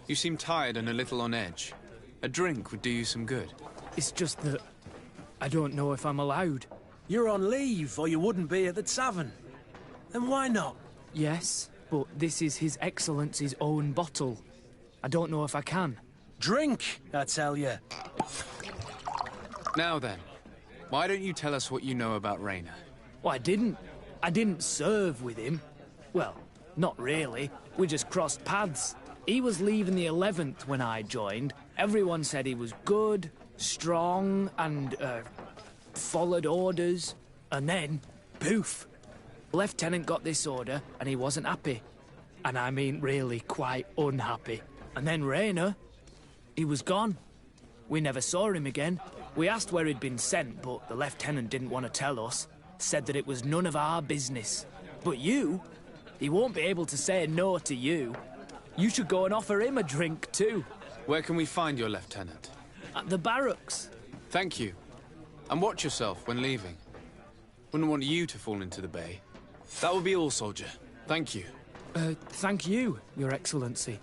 You seem tired and a little on edge. A drink would do you some good. It's just that... I don't know if I'm allowed. You're on leave, or you wouldn't be at the tavern. Then why not? Yes, but this is His Excellency's own bottle. I don't know if I can. Drink, I tell you. Now then, why don't you tell us what you know about Rayner? Well, I didn't serve with him. Well, not really. We just crossed paths. He was leaving the 11th when I joined. Everyone said he was good, strong, and, followed orders. And then, poof. Lieutenant got this order, and he wasn't happy. And I mean really quite unhappy. And then Rayner, he was gone. We never saw him again. We asked where he'd been sent, but the lieutenant didn't want to tell us. Said that it was none of our business. But you, he won't be able to say no to you. You should go and offer him a drink too. Where can we find your lieutenant? At the barracks. Thank you. And watch yourself when leaving. Wouldn't want you to fall into the bay. That will be all, soldier. Thank you. Thank you, Your Excellency.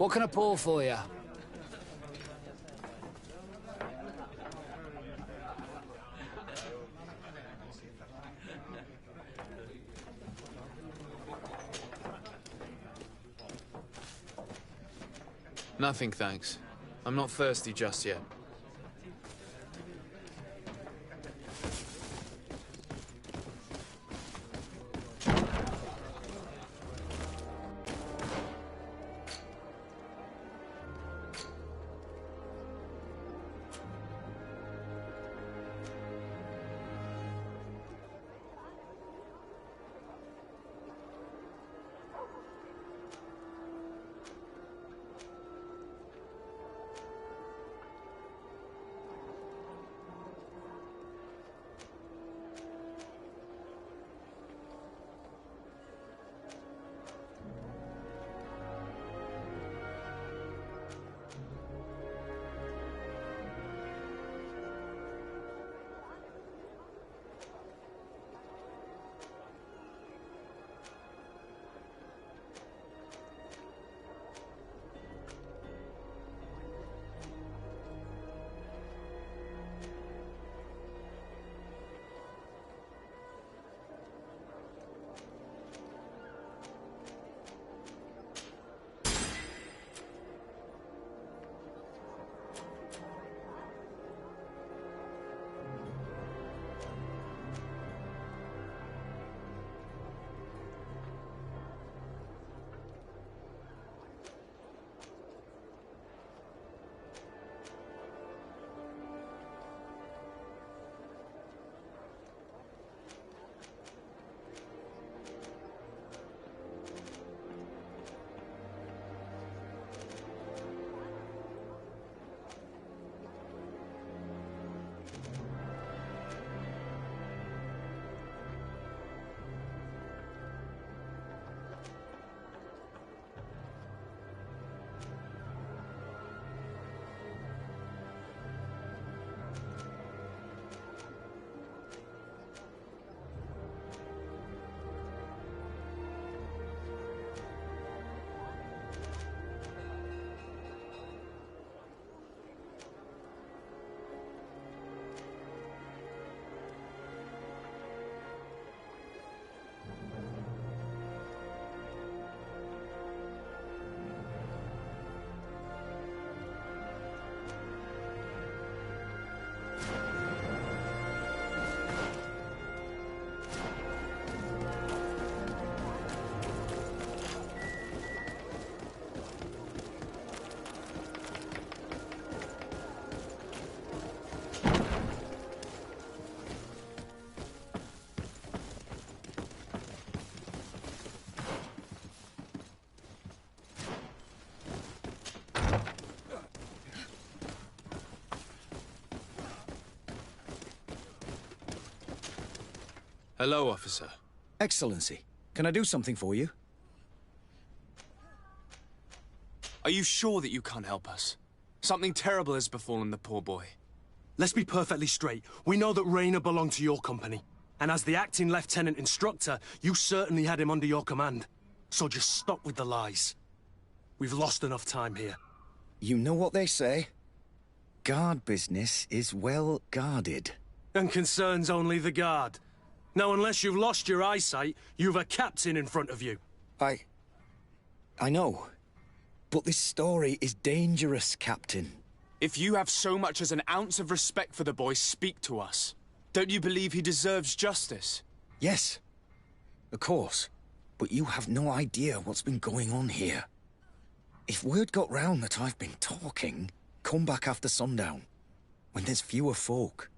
What can I pour for you? Nothing, thanks. I'm not thirsty just yet. Hello, officer. Excellency, can I do something for you? Are you sure that you can't help us? Something terrible has befallen the poor boy. Let's be perfectly straight. We know that Raynor belonged to your company. And as the acting lieutenant instructor, you certainly had him under your command. So just stop with the lies. We've lost enough time here. You know what they say? Guard business is well guarded. And concerns only the guard. Now, unless you've lost your eyesight, you've a captain in front of you. I know. But this story is dangerous, Captain. If you have so much as an ounce of respect for the boy, speak to us. Don't you believe he deserves justice? Yes, of course. But you have no idea what's been going on here. If word got round that I've been talking, come back after sundown, when there's fewer folk.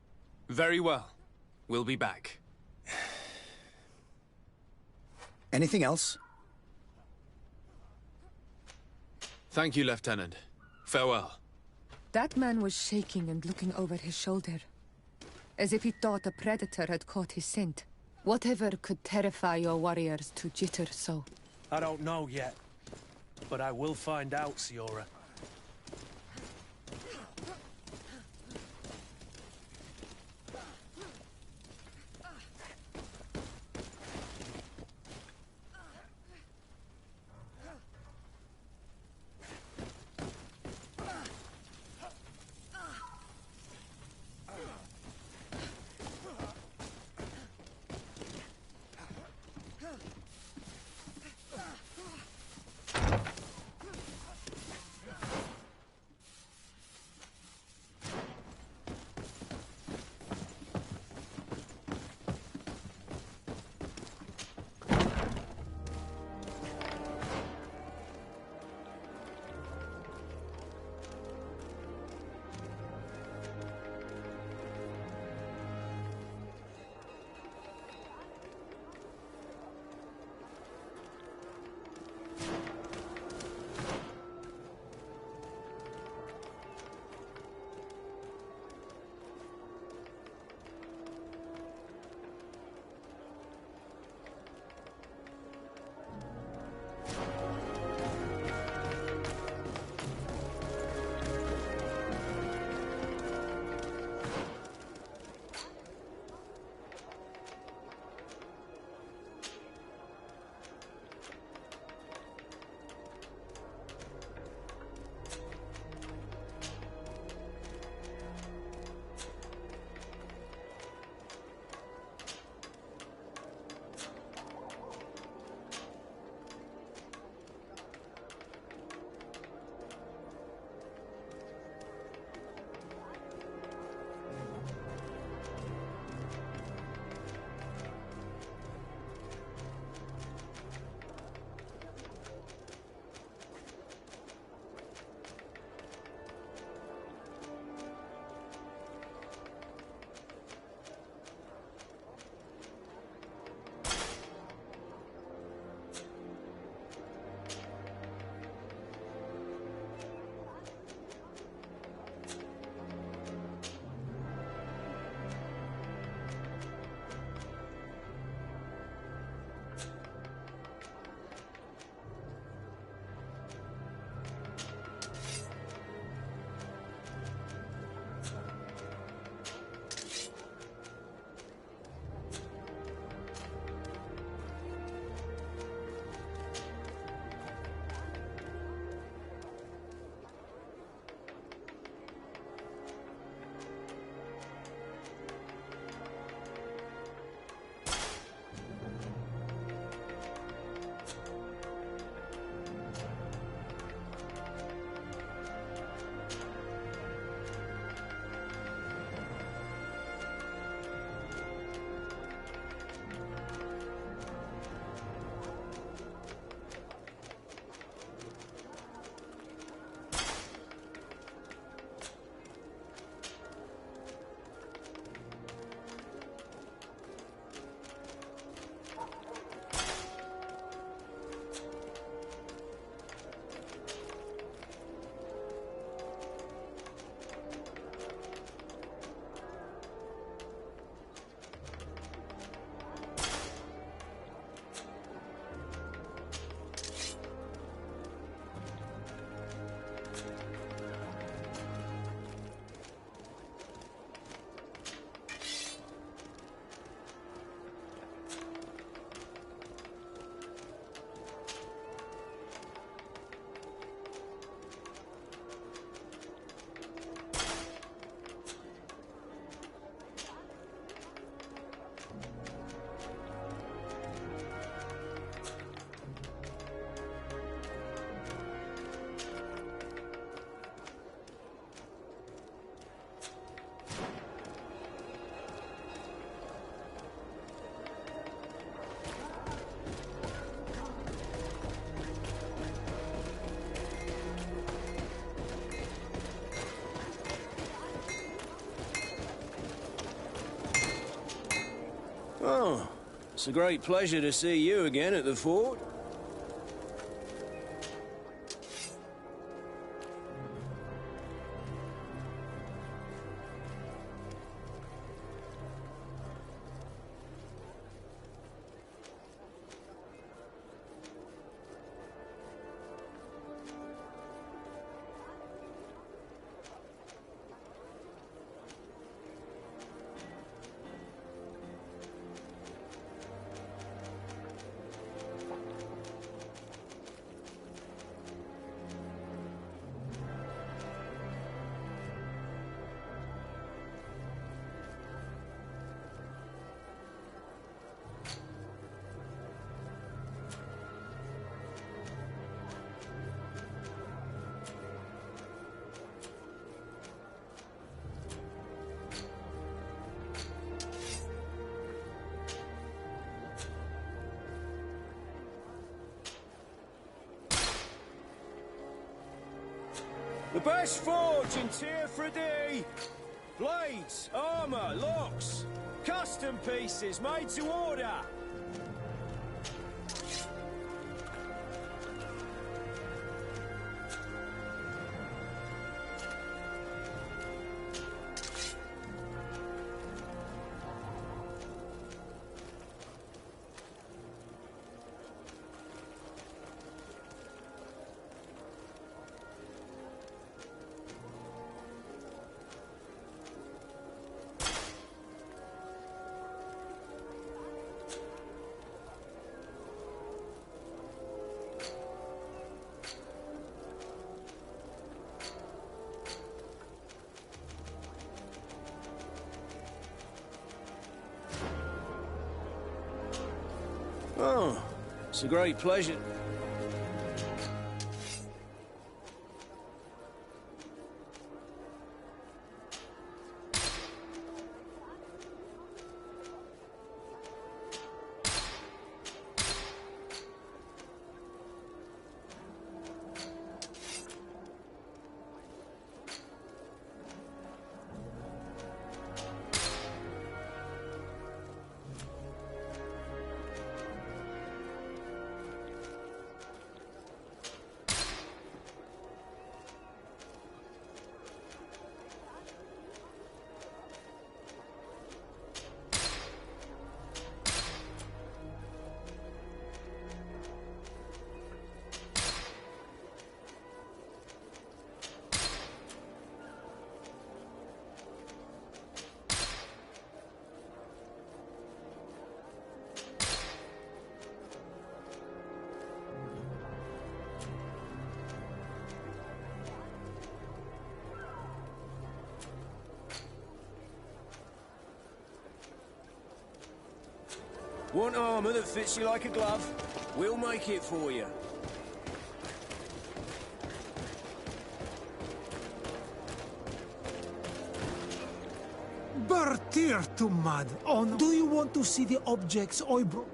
Very well. We'll be back. Anything else? Thank you, Lieutenant. Farewell. That man was shaking and looking over his shoulder, as if he thought a predator had caught his scent. Whatever could terrify your warriors to jitter so? I don't know yet, but I will find out, Siora. Oh, it's a great pleasure to see you again at the fort. The best forge in Tier 3D! Blades, armour, locks, custom pieces made to order! Oh, it's a great pleasure. Want armour that fits you like a glove? We'll make it for you. Bertir to mad. Oh, no. Do you want to see the objects I brought?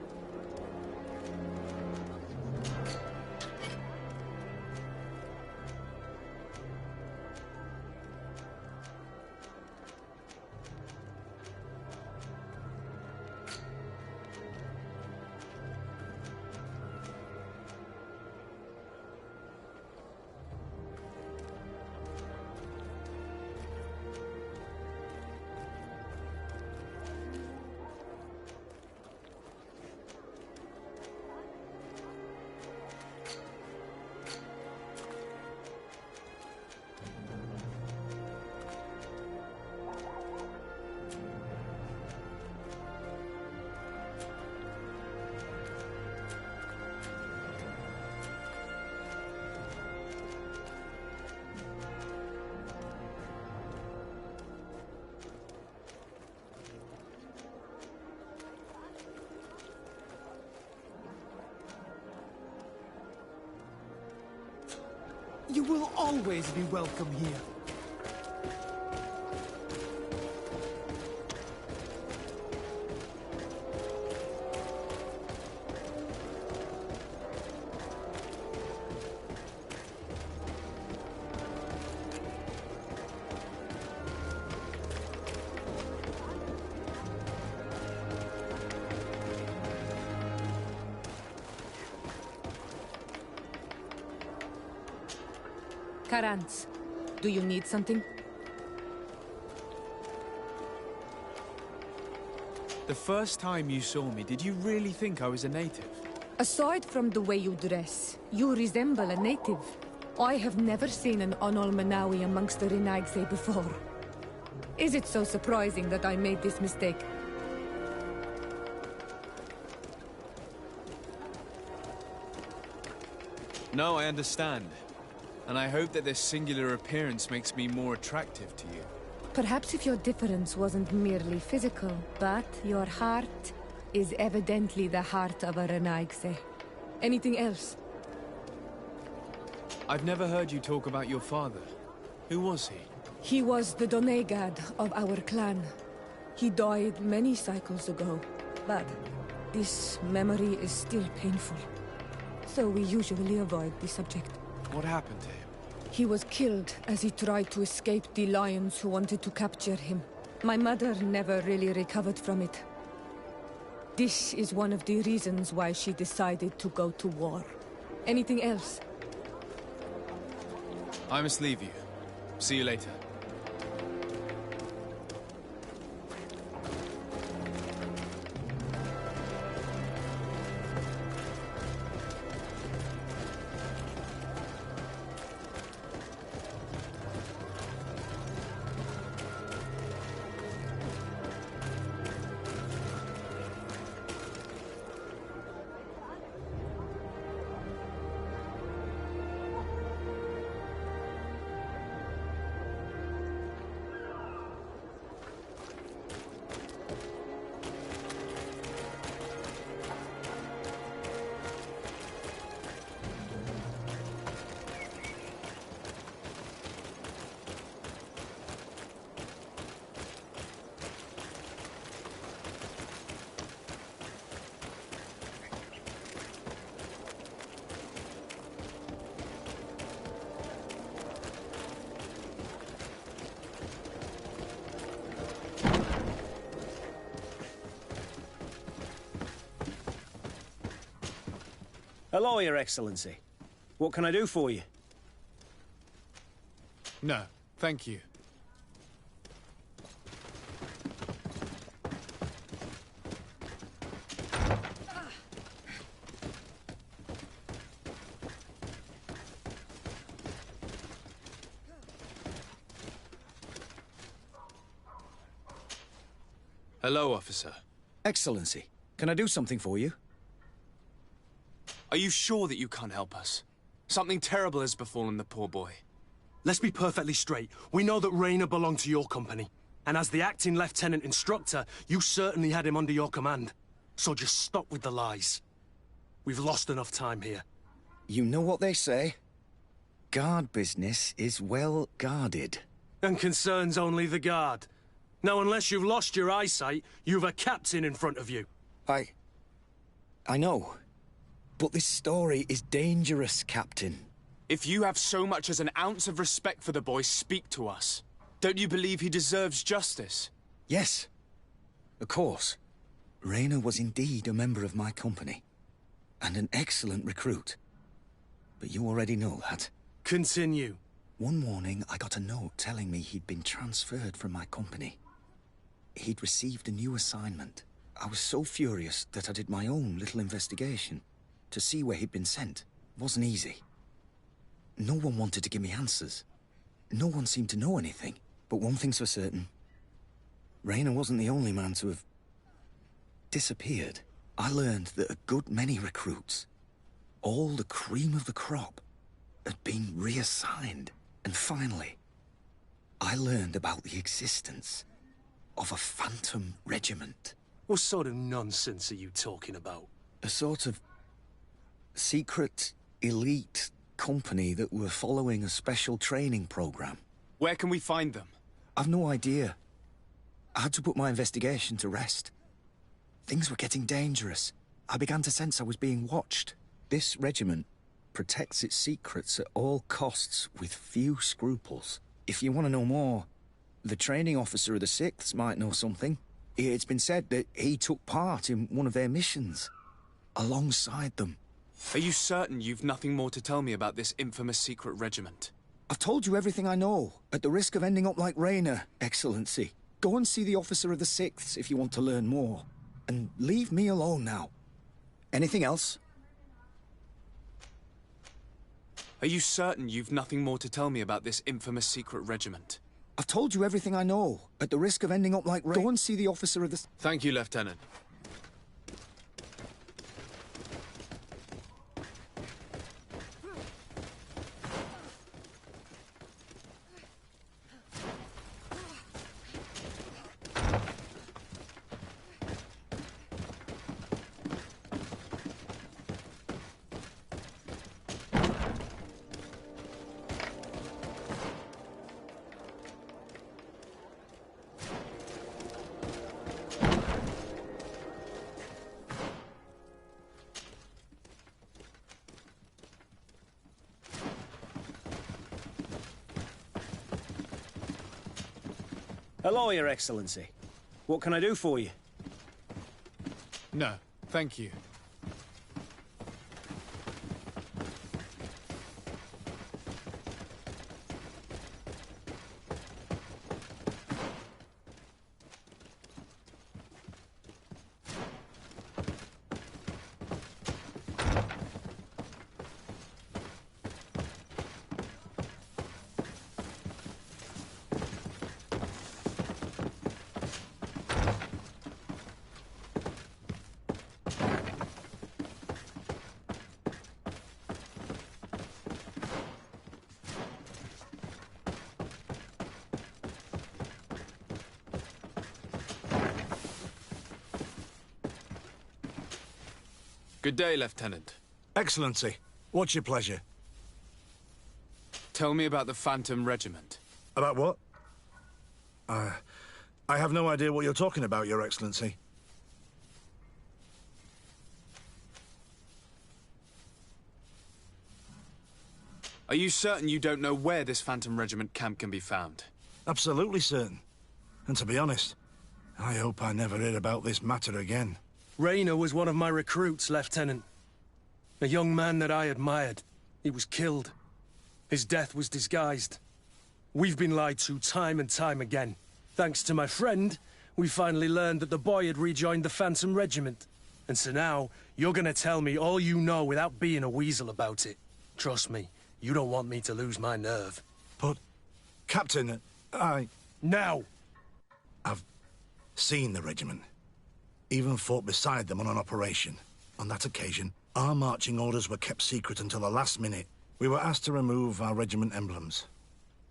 You will always be welcome here. Karants, do you need something? The first time you saw me, did you really think I was a native? Aside from the way you dress, you resemble a native. I have never seen an Onol Manawi amongst the Renaigse before. Is it so surprising that I made this mistake? No, I understand. And I hope that this singular appearance makes me more attractive to you. Perhaps if your difference wasn't merely physical, but your heart is evidently the heart of a Renaigse. Anything else? I've never heard you talk about your father. Who was he? He was the Donegad of our clan. He died many cycles ago, but this memory is still painful. So we usually avoid the subject. What happened to him? He was killed as he tried to escape the lions who wanted to capture him. My mother never really recovered from it. This is one of the reasons why she decided to go to war. Anything else? I must leave you. See you later. Hello, Your Excellency. What can I do for you? No, thank you. Hello, officer. Excellency, can I do something for you? Are you sure that you can't help us? Something terrible has befallen the poor boy. Let's be perfectly straight. We know that Raynor belonged to your company. And as the acting lieutenant instructor, you certainly had him under your command. So just stop with the lies. We've lost enough time here. You know what they say? Guard business is well guarded. And concerns only the guard. Now, unless you've lost your eyesight, you've a captain in front of you. I know. But this story is dangerous, Captain. If you have so much as an ounce of respect for the boy, speak to us. Don't you believe he deserves justice? Yes. Of course. Raynor was indeed a member of my company. And an excellent recruit. But you already know that. Continue. One morning, I got a note telling me he'd been transferred from my company. He'd received a new assignment. I was so furious that I did my own little investigation. To see where he'd been sent wasn't easy. No one wanted to give me answers. No one seemed to know anything. But one thing's for certain. Raynor wasn't the only man to have disappeared. I learned that a good many recruits, all the cream of the crop, had been reassigned. And finally, I learned about the existence of a phantom regiment. What sort of nonsense are you talking about? A sort of secret, elite company that were following a special training program. Where can we find them? I've no idea. I had to put my investigation to rest. Things were getting dangerous. I began to sense I was being watched. This regiment protects its secrets at all costs with few scruples. If you want to know more, the training officer of the 6th might know something. It's been said that he took part in one of their missions, alongside them. Are you certain you've nothing more to tell me about this infamous secret regiment? I've told you everything I know, at the risk of ending up like Raynor, Excellency. Go and see the officer of the 6th if you want to learn more. And leave me alone now. Anything else? Are you certain you've nothing more to tell me about this infamous secret regiment? I've told you everything I know, at the risk of ending up like Raynor. Go and see the officer of the... Thank you, Lieutenant. Hello, Your Excellency. What can I do for you? No, thank you. Good day, Lieutenant. Excellency, what's your pleasure? Tell me about the Phantom Regiment. About what? I have no idea what you're talking about, Your Excellency. Are you certain you don't know where this Phantom Regiment camp can be found? Absolutely certain. And to be honest, I hope I never hear about this matter again. Raynor was one of my recruits, Lieutenant. A young man that I admired. He was killed. His death was disguised. We've been lied to time and time again. Thanks to my friend, we finally learned that the boy had rejoined the Phantom Regiment. And so now, you're gonna tell me all you know without being a weasel about it. Trust me, you don't want me to lose my nerve. But, Captain, Now! I've seen the regiment. Even fought beside them on an operation. On that occasion, our marching orders were kept secret until the last minute. We were asked to remove our regiment emblems.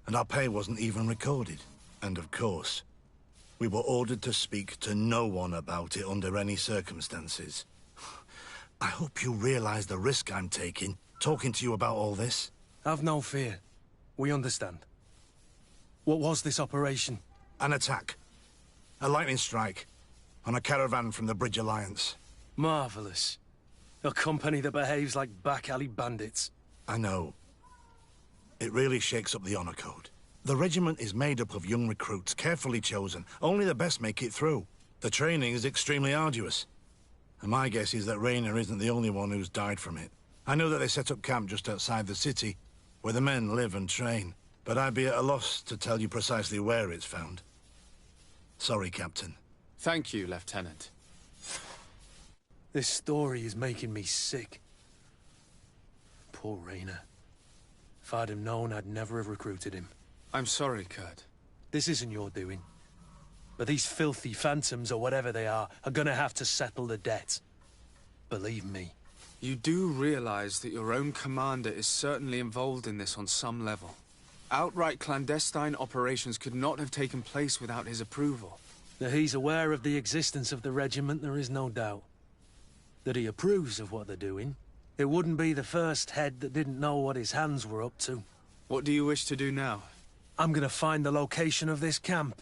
And our pay wasn't even recorded. And of course, we were ordered to speak to no one about it under any circumstances. I hope you realize the risk I'm taking, talking to you about all this. Have no fear. We understand. What was this operation? An attack. A lightning strike. On a caravan from the Bridge Alliance. Marvelous. A company that behaves like back-alley bandits. I know. It really shakes up the honor code. The regiment is made up of young recruits, carefully chosen. Only the best make it through. The training is extremely arduous. And my guess is that Raynor isn't the only one who's died from it. I know that they set up camp just outside the city, where the men live and train. But I'd be at a loss to tell you precisely where it's found. Sorry, Captain. Thank you, Lieutenant. This story is making me sick. Poor Raynor. If I'd have known, I'd never have recruited him. I'm sorry, Kurt. This isn't your doing. But these filthy phantoms, or whatever they are gonna have to settle the debt. Believe me. You do realize that your own commander is certainly involved in this on some level. Outright clandestine operations could not have taken place without his approval. That he's aware of the existence of the regiment, there is no doubt. That he approves of what they're doing. It wouldn't be the first head that didn't know what his hands were up to. What do you wish to do now? I'm gonna find the location of this camp.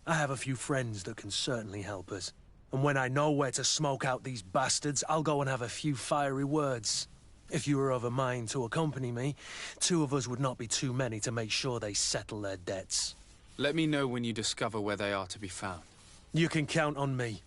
I have a few friends that can certainly help us. And when I know where to smoke out these bastards, I'll go and have a few fiery words. If you were of a mind to accompany me, 2 of us would not be too many to make sure they settle their debts. Let me know when you discover where they are to be found. You can count on me.